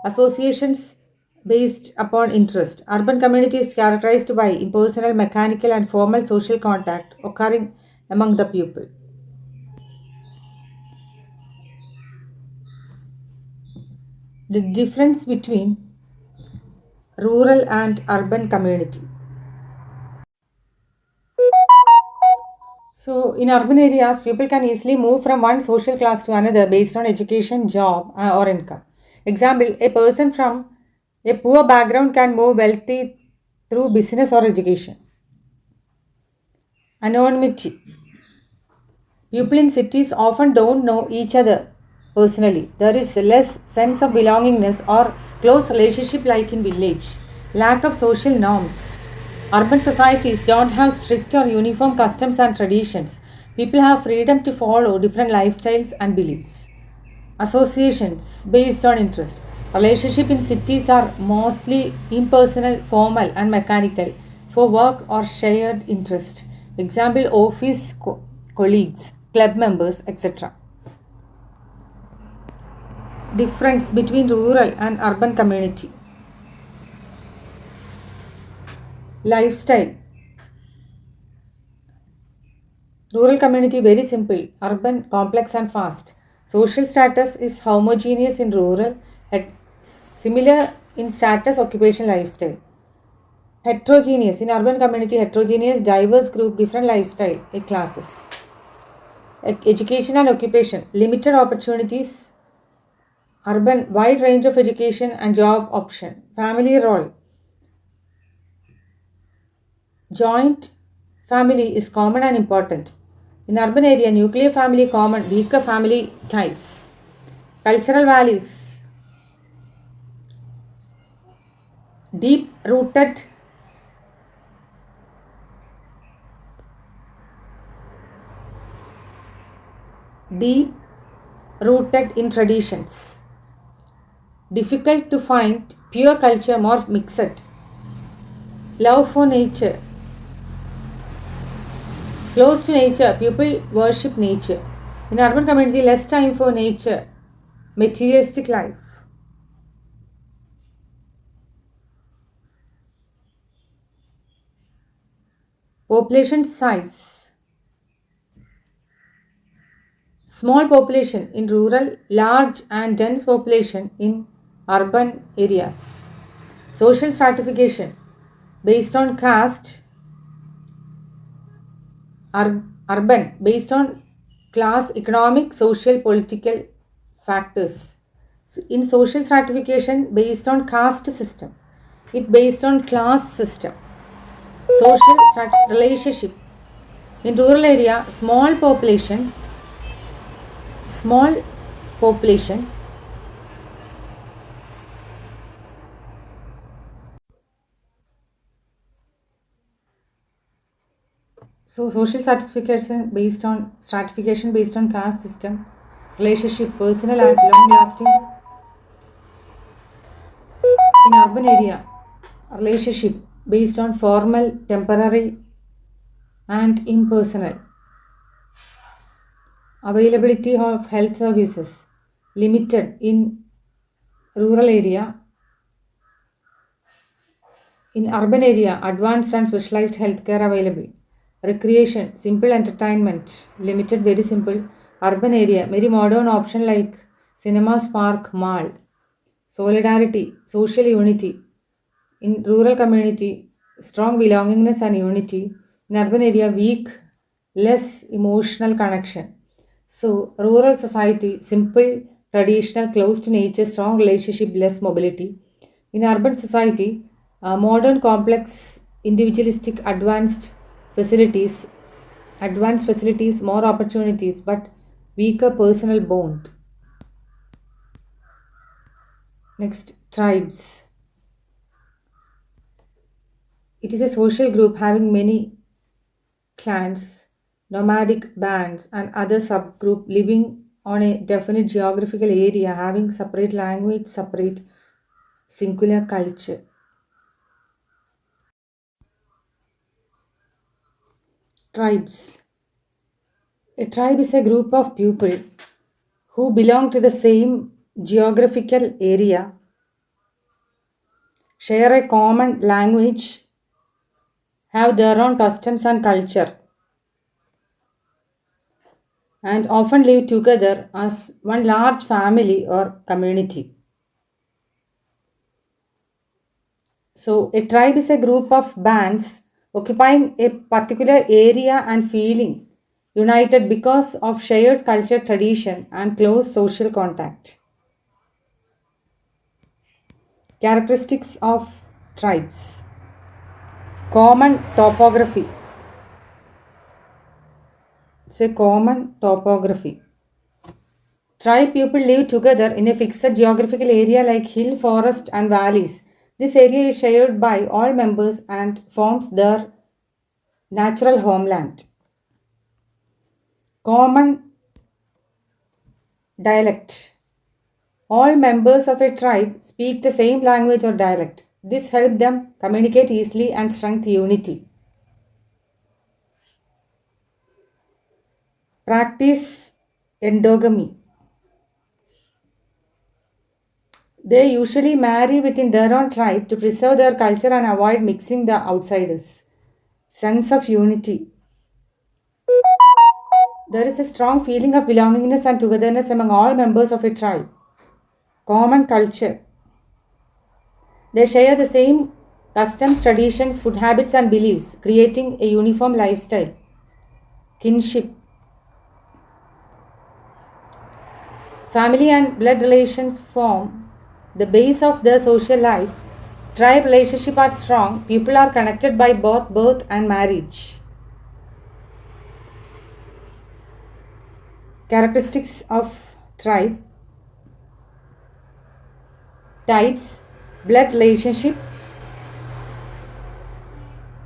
Associations based upon interest. Urban community is characterized by impersonal, mechanical, and formal social contact occurring among the people. The difference between rural and urban community. So, in urban areas, people can easily move from one social class to another based on education, job, or income. Example, a person from a poor background can move wealthy through business or education. Anonymity. People in cities often don't know each other personally. There is less sense of belongingness or close relationship like in village. Lack of social norms. Urban societies don't have strict or uniform customs and traditions. People have freedom to follow different lifestyles and beliefs. Associations based on interest. Relationships in cities are mostly impersonal, formal, and mechanical for work or shared interest. Example office colleagues, club members, etc. Difference between rural and urban community. Lifestyle. Rural community very simple, urban complex and fast. Social status is homogeneous in rural, similar in status, occupation, lifestyle. Heterogeneous in urban community, heterogeneous, diverse group, different lifestyle, classes. Education and occupation, limited opportunities, urban, wide range of education and job option. Family role, joint family is common and important. In urban area, nuclear family common, weaker family ties. Cultural values, deep rooted deep rooted in traditions. Difficult to find pure culture more mixed. Love for nature. Close to nature, people worship nature. In urban community, less time for nature. Materialistic life. Population size. Small population in rural, large and dense population in urban areas. Social stratification based on caste, urban based on class, economic, social, political factors. So in social stratification based on caste system, it based on class system. Social relationship in rural area, small population. So social stratification based on caste system, relationship, personal and long lasting. In urban area, relationship based on formal, temporary and impersonal. Availability of health services limited in rural area. In urban area, advanced and specialized healthcare available. Recreation, simple entertainment, limited, very simple. Urban area, very modern option like cinemas, park, mall. Solidarity, social unity. In rural community, strong belongingness and unity. In urban area, weak, less emotional connection. So, rural society, simple, traditional, close to nature, strong relationship, less mobility. In urban society, modern complex individualistic facilities advanced facilities, more opportunities, but weaker personal bond. Next, tribes. It is a social group having many clans, nomadic bands, and other subgroup living on a definite geographical area, having separate language, separate singular culture. Tribes. A tribe is a group of people who belong to the same geographical area, share a common language, have their own customs and culture, and often live together as one large family or community. So, a tribe is a group of bands occupying a particular area and feeling united because of shared culture, tradition, and close social contact. Characteristics of tribes. Common topography. Say common topography. Tribe people live together in a fixed geographical area like hill, forest, and valleys. This area is shared by all members and forms their natural homeland. Common dialect. All members of a tribe speak the same language or dialect. This helps them communicate easily and strengthen unity. Practice endogamy. They usually marry within their own tribe to preserve their culture and avoid mixing the outsiders. Sense of unity. There is a strong feeling of belongingness and togetherness among all members of a tribe. Common culture. They share the same customs, traditions, food habits, and beliefs, creating a uniform lifestyle. Kinship. Family and blood relations form the base of their social life. Tribe relationships are strong. People are connected by both birth and marriage. Characteristics of tribe. Ties, blood relationship,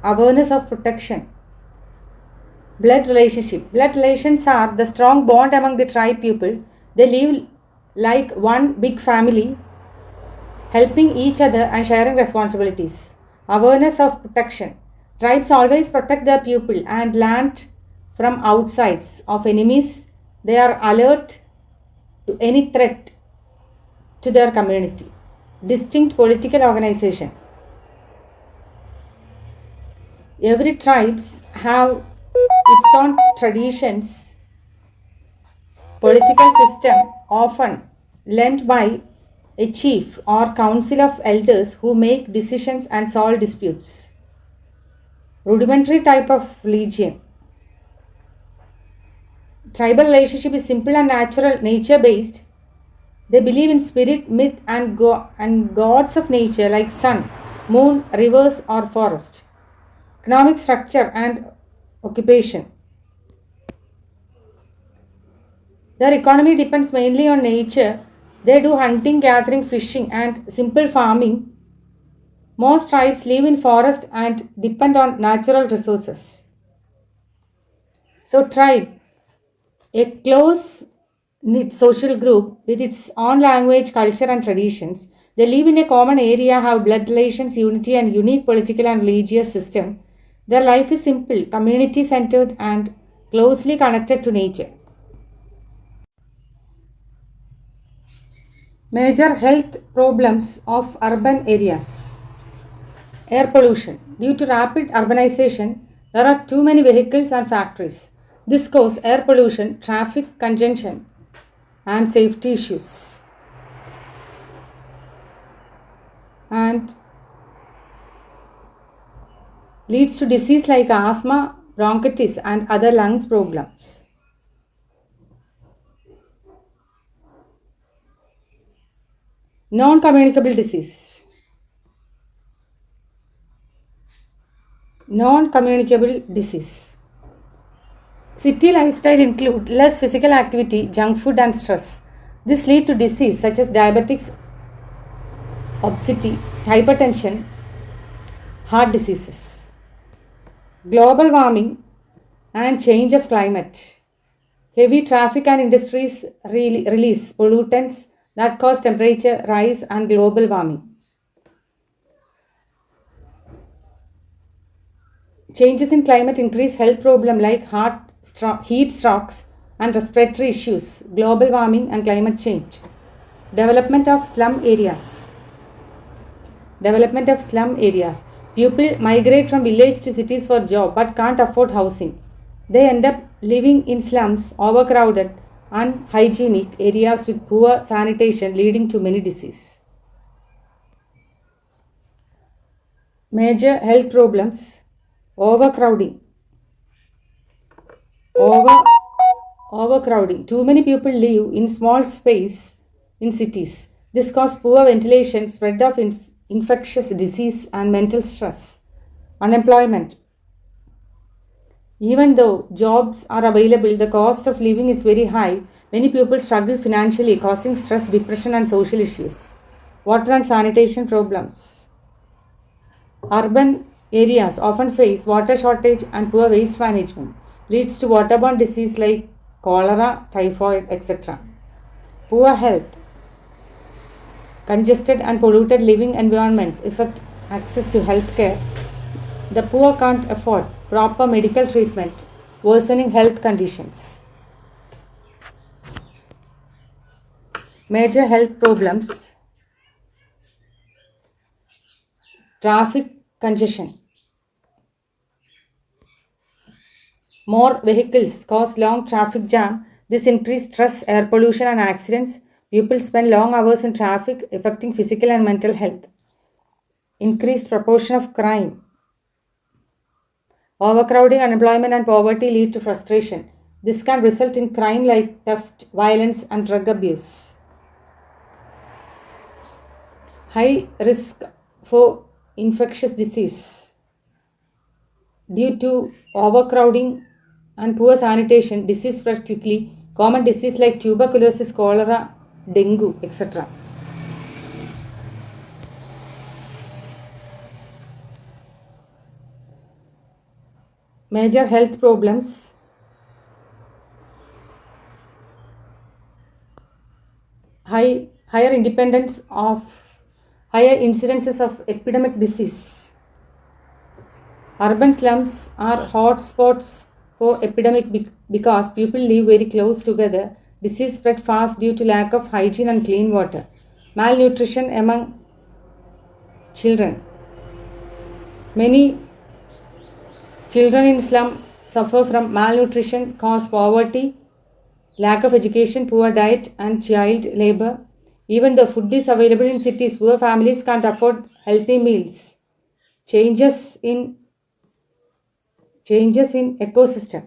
awareness of protection. Blood relationship. Blood relations are the strong bond among the tribe people. They live like one big family, helping each other and sharing responsibilities. Awareness of protection. Tribes always protect their people and land from outsides of enemies. They are alert to any threat to their community. Distinct political organization. Every tribes have its own traditions, political system often led by a chief or council of elders who make decisions and solve disputes. Rudimentary type of religion. Tribal relationship is simple and natural, nature based. They believe in spirit, myth, and gods of nature like sun, moon, rivers, or forest. Economic structure and occupation. Their economy depends mainly on nature. They do hunting, gathering, fishing, and simple farming. Most tribes live in forest and depend on natural resources. So, tribe, a close knit social group with its own language, culture, and traditions. They live in a common area, have blood relations, unity, and unique political and religious system. Their life is simple, community centered, and closely connected to nature. Major health problems of urban areas. Air pollution. Due to rapid urbanization, there are too many vehicles and factories. This causes air pollution, traffic congestion, and safety issues. And leads to disease like asthma, bronchitis, and other lungs problems. Non communicable disease. Non-communicable disease. City lifestyle include less physical activity, junk food and stress. This lead to disease such as diabetics, obesity, hypertension, heart diseases. Global warming and change of climate. Heavy traffic and industries release pollutants that cause temperature rise and global warming. Changes in climate increase health problems like heat strokes and respiratory issues, global warming and climate change. Development of slum areas. Development of slum areas. People migrate from village to cities for job but can't afford housing. They end up living in slums, overcrowded, unhygienic areas with poor sanitation leading to many diseases. Major health problems. Overcrowding. Over, Overcrowding. Too many people live in small space in cities. This causes poor ventilation, spread of infectious disease and mental stress. Unemployment. Even though jobs are available, the cost of living is very high. Many people struggle financially, causing stress, depression, and social issues. Water and sanitation problems. Urban areas often face water shortage and poor waste management, leads to waterborne disease like cholera, typhoid, etc. Poor health. Congested and polluted living environments affect access to health care. The poor can't afford proper medical treatment, worsening health conditions. Major health problems. Traffic congestion. More vehicles cause long traffic jam. This increases stress, air pollution, and accidents. People spend long hours in traffic, affecting physical and mental health. Increased proportion of crime. Overcrowding, unemployment, and poverty lead to frustration. This can result in crime like theft, violence, and drug abuse. High risk for infectious disease. Due to overcrowding and poor sanitation, disease spread quickly. Common disease like tuberculosis, cholera, dengue, etc. Major health problems. Higher independence of higher incidences of epidemic disease. Urban slums are hotspots for epidemic because people live very close together. Disease spread fast due to lack of hygiene and clean water. Malnutrition among children. Many children in slum suffer from malnutrition, cause poverty, lack of education, poor diet, and child labor. Even though food is available in cities, poor families can't afford healthy meals. Changes in ecosystem.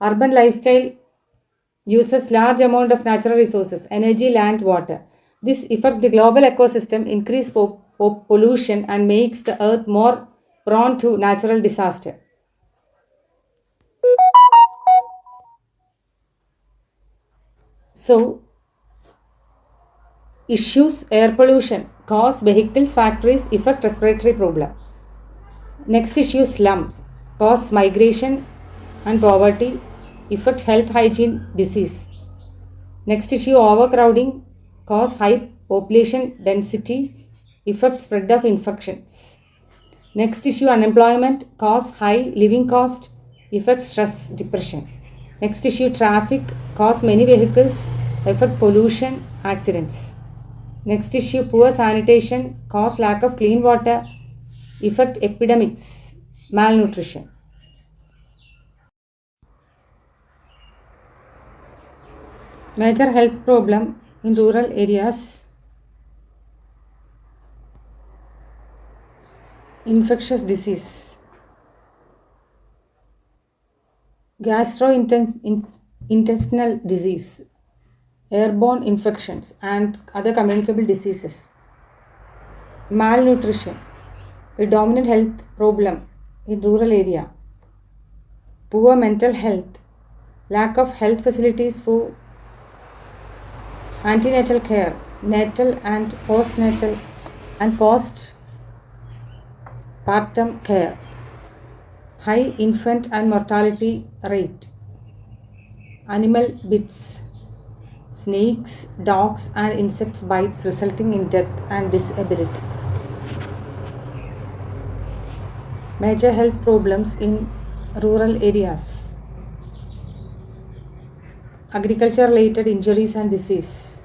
Urban lifestyle uses large amount of natural resources, energy, land, water. This affects the global ecosystem, increase pollution, and makes the earth more prone to natural disaster. So, issues air pollution cause vehicles, factories, affect respiratory problem. Next issue slums cause migration and poverty, affect health, hygiene, disease. Next issue overcrowding cause high population density, affect spread of infections. Next issue unemployment cause high living cost, affect stress, depression. Next issue traffic cause many vehicles, affect pollution, accidents. Next issue poor sanitation cause lack of clean water, affect epidemics, malnutrition. Major health problem in rural areas. Infectious disease. Gastrointestinal disease, airborne infections, and other communicable diseases. Malnutrition, a dominant health problem in rural area, poor mental health, lack of health facilities for antenatal care, natal and postpartum care, high infant and mortality rate, animal bits, snakes, dogs, and insects bites resulting in death and disability. Major health problems in rural areas, agriculture related injuries and disease,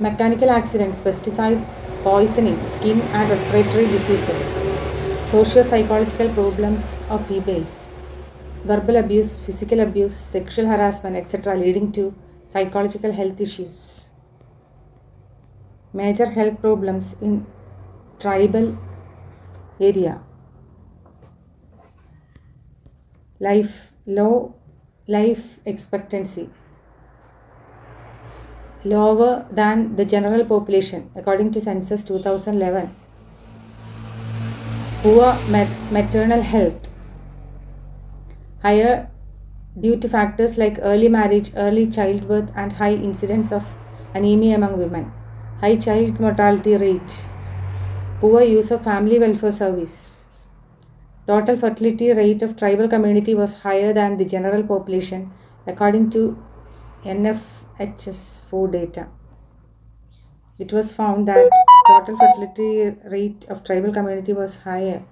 mechanical accidents, pesticide poisoning, skin and respiratory diseases, socio-psychological problems of females, verbal abuse, physical abuse, sexual harassment, etc., leading to psychological health issues. Major health problems in tribal area, low life expectancy, lower than the general population according to census 2011, poor maternal health, higher due to factors like early marriage, early childbirth, and high incidence of anemia among women, high child mortality rate, poor use of family welfare service. Total fertility rate of tribal community was higher than the general population according to NFHS4 data. It was found that total fertility rate of tribal community was higher.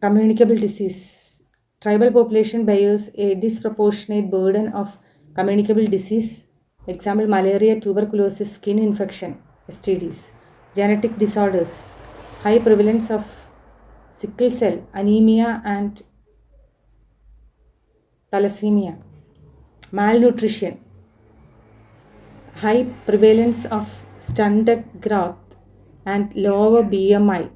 Communicable disease. Tribal population bears a disproportionate burden of communicable disease. Example, malaria, tuberculosis, skin infection, STDs, genetic disorders, high prevalence of sickle cell, anemia, and thalassemia, malnutrition, high prevalence of stunted growth and lower BMI,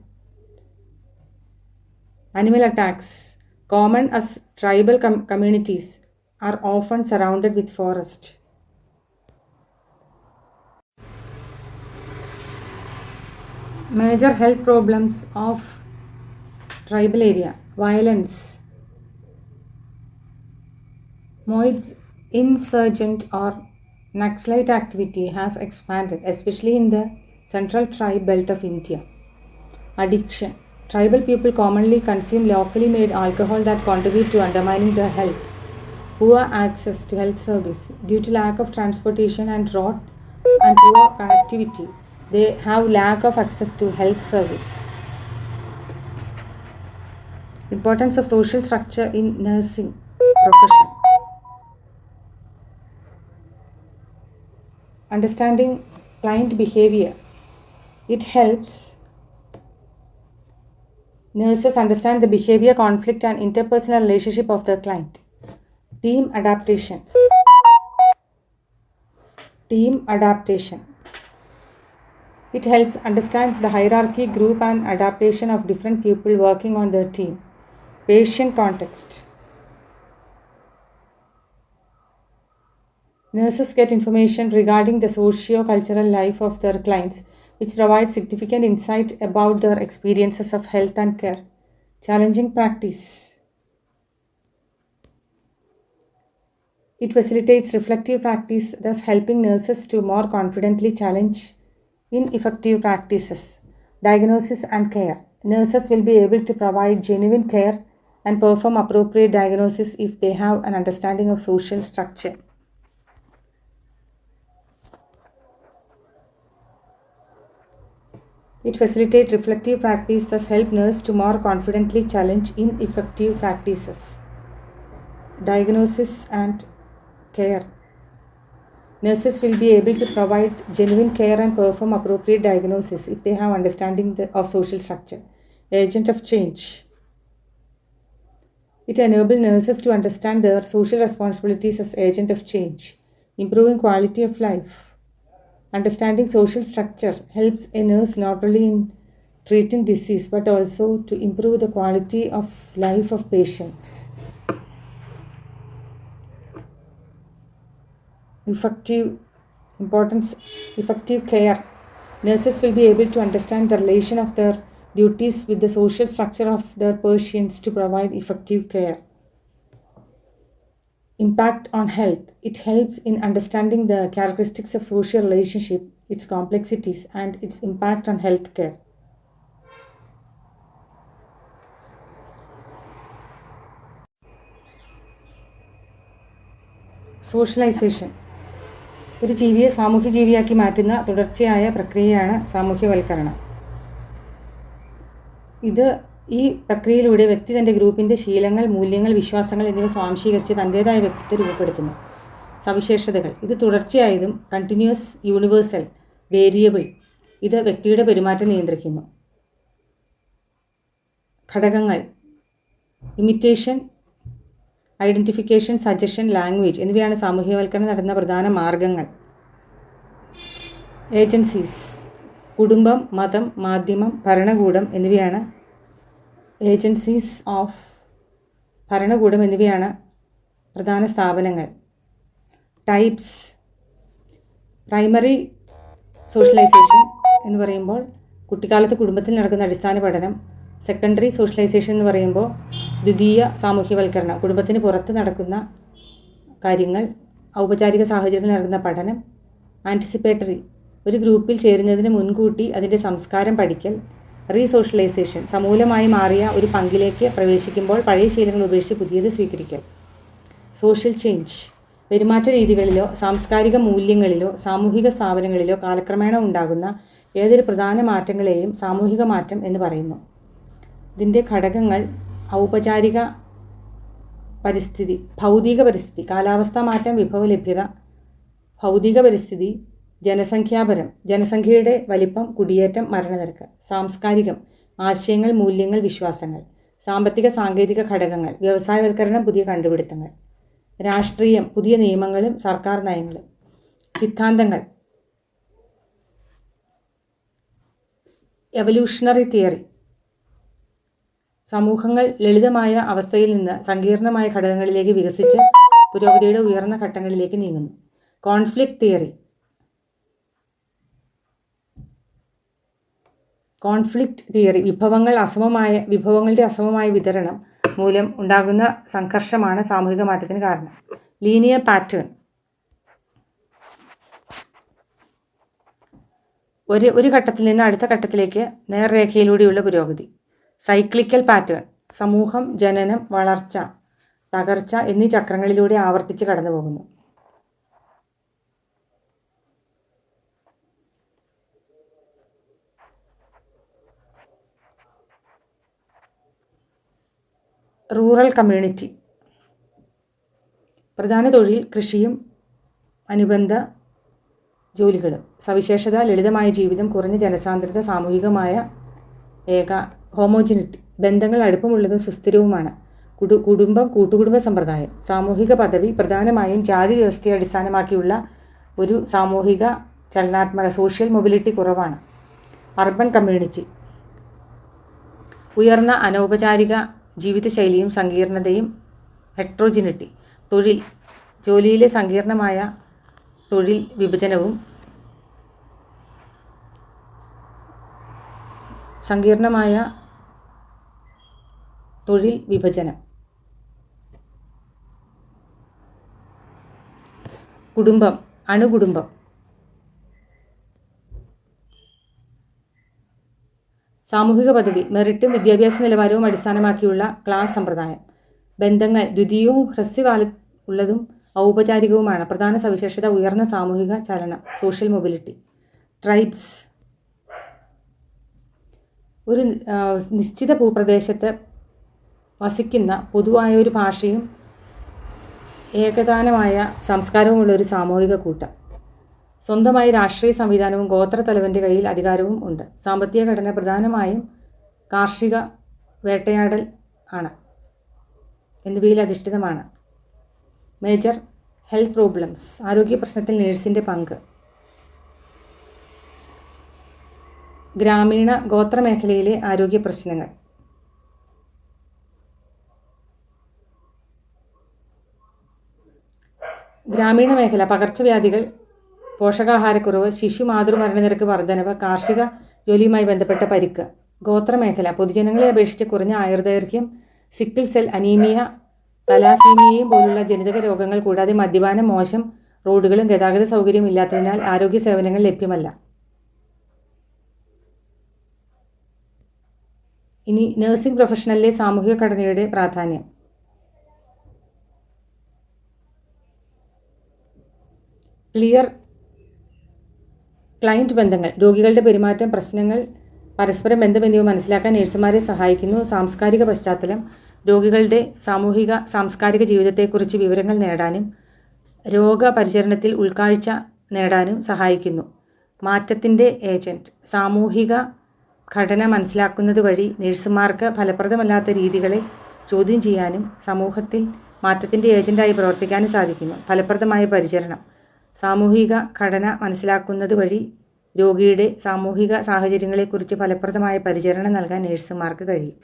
animal attacks, common as tribal communities are often surrounded with forest. Major health problems of tribal area, violence, Moid's insurgent or Naxalite activity has expanded, especially in the central tribe belt of India. Addiction. Tribal people commonly consume locally made alcohol that contribute to undermining their health. Poor access to health service. Due to lack of transportation and road and poor connectivity, they have lack of access to health service. Importance of social structure in nursing profession. Understanding client behavior. It helps nurses understand the behavior, conflict, and interpersonal relationship of their client. Team adaptation. Team adaptation. It helps understand the hierarchy, group, and adaptation of different people working on their team. Patient context. Nurses get information regarding the socio-cultural life of their clients, which provides significant insight about their experiences of health and care. Challenging practice. It facilitates reflective practice, thus helping nurses to more confidently challenge ineffective practices. Diagnosis and care. Nurses will be able to provide genuine care and perform appropriate diagnosis if they have an understanding of social structure. It facilitates reflective practice, thus help nurse to more confidently challenge ineffective practices. Diagnosis and care. Nurses will be able to provide genuine care and perform appropriate diagnosis if they have understanding of social structure. Agent of change. It enables nurses to understand their social responsibilities as agent of change, improving quality of life. Understanding social structure helps a nurse not only in treating disease but also to improve the quality of life of patients. Effective Importance, effective care. Nurses will be able to understand the relation of their duties with the social structure of their patients to provide effective care. Impact on health. It helps in understanding the characteristics of social relationship, its complexities, and its impact on healthcare. Socialisation ഒരു ജീവിയെ സാമൂഹ്യ ജീവിയാക്കി മാറ്റുന്ന തുടർച്ചയായ പ്രക്രിയയാണ് സാമൂഹ്യവൽക്കരണം. ഈ പ്രക്രിയയിലൂടെ വ്യക്തി തൻ്റെ ഗ്രൂപ്പിൻ്റെ ശീലങ്ങൾ, മൂല്യങ്ങൾ, വിശ്വാസങ്ങൾ എന്നിവ സ്വാംശീകരിച്ച് തൻ്റേതായ വ്യക്തിത്വം രൂപപ്പെടുത്തുന്നു. സവിശേഷതകൾ. ഇത് തുടർച്ചയായതും കണ്ടിന്യൂസ്, യൂണിവേഴ്സൽ, വേരിയബിൾ. ഇത് വ്യക്തിയുടെ പെരുമാറ്റം നിയന്ത്രിക്കുന്നു. ഘടകങ്ങൾ. ഇമിറ്റേഷൻ, ഐഡൻറ്റിഫിക്കേഷൻ, സജഷൻ, ലാംഗ്വേജ് എന്നിവയാണ് സാമൂഹ്യവൽക്കരണം നടത്തുന്ന പ്രധാന മാർഗങ്ങൾ. ഏജൻസീസ്. കുടുംബം, മതം, മാധ്യമം, ഭരണകൂടം എന്നിവയാണ് ഏജൻസീസ് ഓഫ് ഭരണകൂടം എന്നിവയാണ് പ്രധാന സ്ഥാപനങ്ങൾ. ടൈപ്സ്. പ്രൈമറി സോഷ്യലൈസേഷൻ എന്ന് പറയുമ്പോൾ കുട്ടിക്കാലത്ത് കുടുംബത്തിൽ നടക്കുന്ന അടിസ്ഥാന പഠനം. സെക്കൻഡറി സോഷ്യലൈസേഷൻ എന്ന് പറയുമ്പോൾ ദ്വിതീയ സാമൂഹ്യവൽക്കരണം, കുടുംബത്തിന് പുറത്ത് നടക്കുന്ന കാര്യങ്ങൾ, ഔപചാരിക സാഹചര്യങ്ങളിൽ നടക്കുന്ന പഠനം. ആൻറ്റിസിപ്പേറ്ററി, ഒരു ഗ്രൂപ്പിൽ ചേരുന്നതിന് മുൻകൂട്ടി അതിൻ്റെ സംസ്കാരം പഠിക്കൽ. റീസോഷ്യലൈസേഷൻ, സമൂലമായി മാറിയ ഒരു പങ്കിലേക്ക് പ്രവേശിക്കുമ്പോൾ പഴയ ശീലങ്ങൾ ഉപേക്ഷിച്ച് പുതിയത് സ്വീകരിക്കൽ. സോഷ്യൽ ചേഞ്ച്, പെരുമാറ്റ രീതികളിലോ സാംസ്കാരിക മൂല്യങ്ങളിലോ സാമൂഹിക സ്ഥാപനങ്ങളിലോ കാലക്രമേണ ഉണ്ടാകുന്ന ഏതൊരു പ്രധാന മാറ്റങ്ങളെയും സാമൂഹിക മാറ്റം എന്ന് പറയുന്നു. ഇതിൻ്റെ ഘടകങ്ങൾ ഔപചാരിക പരിസ്ഥിതി, ഭൗതിക പരിസ്ഥിതി, കാലാവസ്ഥാ മാറ്റം, വിഭവ ലഭ്യത. ഭൗതിക പരിസ്ഥിതി, ജനസംഖ്യാപരം, ജനസംഖ്യയുടെ വലിപ്പം, കുടിയേറ്റം, മരണനിരക്ക്. സാംസ്കാരികം, ആശയങ്ങൾ, മൂല്യങ്ങൾ, വിശ്വാസങ്ങൾ. സാമ്പത്തിക സാങ്കേതിക ഘടകങ്ങൾ, വ്യവസായവൽക്കരണം, പുതിയ കണ്ടുപിടുത്തങ്ങൾ. രാഷ്ട്രീയം, പുതിയ നിയമങ്ങളും സർക്കാർ നയങ്ങളും. സിദ്ധാന്തങ്ങൾ. എവല്യൂഷണറി തിയറി, സമൂഹങ്ങൾ ലളിതമായ അവസ്ഥയിൽ നിന്ന് സങ്കീർണമായ ഘടകങ്ങളിലേക്ക് വികസിച്ച് പുരോഗതിയുടെ ഉയർന്ന ഘട്ടങ്ങളിലേക്ക് നീങ്ങുന്നു. Conflict theory. വിഭവങ്ങളുടെ അസമമായ വിതരണം മൂലം ഉണ്ടാകുന്ന സംഘർഷമാണ് സാമൂഹിക മാറ്റത്തിന് കാരണം. ലീനിയർ പാറ്റേൺ, ഒരു ഘട്ടത്തിൽ നിന്ന് അടുത്ത ഘട്ടത്തിലേക്ക് നേർരേഖയിലൂടെയുള്ള പുരോഗതി. സൈക്ലിക്കൽ പാറ്റേൺ, സമൂഹം ജനനം, വളർച്ച, തകർച്ച എന്നീ ചക്രങ്ങളിലൂടെ ആവർത്തിച്ച് കടന്നു പോകുന്നു. റൂറൽ കമ്മ്യൂണിറ്റി, പ്രധാന തൊഴിൽ കൃഷിയും അനുബന്ധ ജോലികളും. സവിശേഷത ലളിതമായ ജീവിതം, കുറഞ്ഞ ജനസാന്ദ്രത, സാമൂഹികമായ ഹോമോജിനിറ്റി, ബന്ധങ്ങൾ അടുപ്പമുള്ളതും സുസ്ഥിരവുമാണ്. കുടുംബം, കൂട്ടുകുടുംബ സമ്പ്രദായം. സാമൂഹിക പദവി പ്രധാനമായും ജാതി വ്യവസ്ഥയെ അടിസ്ഥാനമാക്കിയുള്ള ഒരു സാമൂഹിക ചലനാത്മക സോഷ്യൽ മൊബിലിറ്റി കുറവാണ്. അർബൻ കമ്മ്യൂണിറ്റി, ഉയർന്ന അനൗപചാരിക ജീവിതശൈലിയും സങ്കീർണതയും. ഹെട്രോജിനിറ്റി, ജോലിയിലെ സങ്കീർണമായ തൊഴിൽ വിഭജനവും കുടുംബം, അണുകുടുംബം. സാമൂഹിക പദവി, മെറിറ്റും വിദ്യാഭ്യാസ നിലവാരവും അടിസ്ഥാനമാക്കിയുള്ള ക്ലാസ് സമ്പ്രദായം. ബന്ധങ്ങൾ ദ്വിതീയവും ഹ്രസ്വകാല ഉള്ളതും ഔപചാരികവുമാണ്. പ്രധാന സവിശേഷത ഉയർന്ന സാമൂഹിക ചലനം, സോഷ്യൽ മൊബിലിറ്റി. ട്രൈബ്സ്, ഒരു നിശ്ചിത ഭൂപ്രദേശത്ത് വസിക്കുന്ന പൊതുവായ ഒരു ഭാഷയും ഏകതാനമായ സംസ്കാരവുമുള്ള ഒരു സാമൂഹിക കൂട്ടം. സ്വന്തമായി രാഷ്ട്രീയ സംവിധാനവും ഗോത്രത്തലവൻ്റെ കയ്യിൽ അധികാരവും ഉണ്ട്. സാമ്പത്തിക ഘടന പ്രധാനമായും കാർഷിക, വേട്ടയാടൽ എന്നിവയിൽ അധിഷ്ഠിതമാണ്. മേജർ ഹെൽത്ത് പ്രോബ്ലംസ്, ആരോഗ്യ പ്രശ്നത്തിൽ നേഴ്സിൻ്റെ പങ്ക്. ഗ്രാമീണ ഗോത്രമേഖലയിലെ ആരോഗ്യ പ്രശ്നങ്ങൾ. ഗ്രാമീണ മേഖല, പകർച്ചവ്യാധികൾ, പോഷകാഹാരക്കുറവ്, ശിശു മാതൃമരണനിരക്ക് വർധനവ്, കാർഷിക ജോലിയുമായി ബന്ധപ്പെട്ട പരിക്ക്. ഗോത്രമേഖല പൊതുജനങ്ങളെ അപേക്ഷിച്ച് കുറഞ്ഞ ആയുർദൈർഘ്യം, സിക്കിൾ സെൽ അനീമിയ, തലാസീമിയയും പോലുള്ള ജനിതക രോഗങ്ങൾ കൂടാതെ മദ്യപാനം, മോശം റോഡുകളും ഗതാഗത സൗകര്യവും ഇല്ലാത്തതിനാൽ ആരോഗ്യ സേവനങ്ങൾ ലഭ്യമല്ല. ഇനി നഴ്സിംഗ് പ്രൊഫഷണലിലെ സാമൂഹിക ഘടനയുടെ പ്രാധാന്യം. ക്ലയൻറ്റ് ബന്ധങ്ങൾ, രോഗികളുടെ പെരുമാറ്റം, പ്രശ്നങ്ങൾ, പരസ്പരം ബന്ധം എന്നിവ മനസ്സിലാക്കാൻ നഴ്സുമാരെ സഹായിക്കുന്നു. സാംസ്കാരിക പശ്ചാത്തലം, രോഗികളുടെ സാമൂഹിക സാംസ്കാരിക ജീവിതത്തെക്കുറിച്ച് വിവരങ്ങൾ നേടാനും രോഗപരിചരണത്തിൽ ഉൾക്കാഴ്ച നേടാനും സഹായിക്കുന്നു. മാറ്റത്തിൻ്റെ ഏജന്റ്, സാമൂഹിക ഘടന മനസ്സിലാക്കുന്നത് വഴി നഴ്സുമാർക്ക് ഫലപ്രദമല്ലാത്ത രീതികളെ ചോദ്യം ചെയ്യാനും സമൂഹത്തിൽ മാറ്റത്തിൻ്റെ ഏജന്റായി പ്രവർത്തിക്കാനും സാധിക്കുന്നു. ഫലപ്രദമായ പരിചരണം, സാമൂഹിക ഘടന മനസ്സിലാക്കുന്നത് വഴി രോഗിയുടെ സാമൂഹിക സാഹചര്യങ്ങളെക്കുറിച്ച് ഫലപ്രദമായ പരിചരണം നൽകാൻ നഴ്സുമാർക്ക് കഴിയും.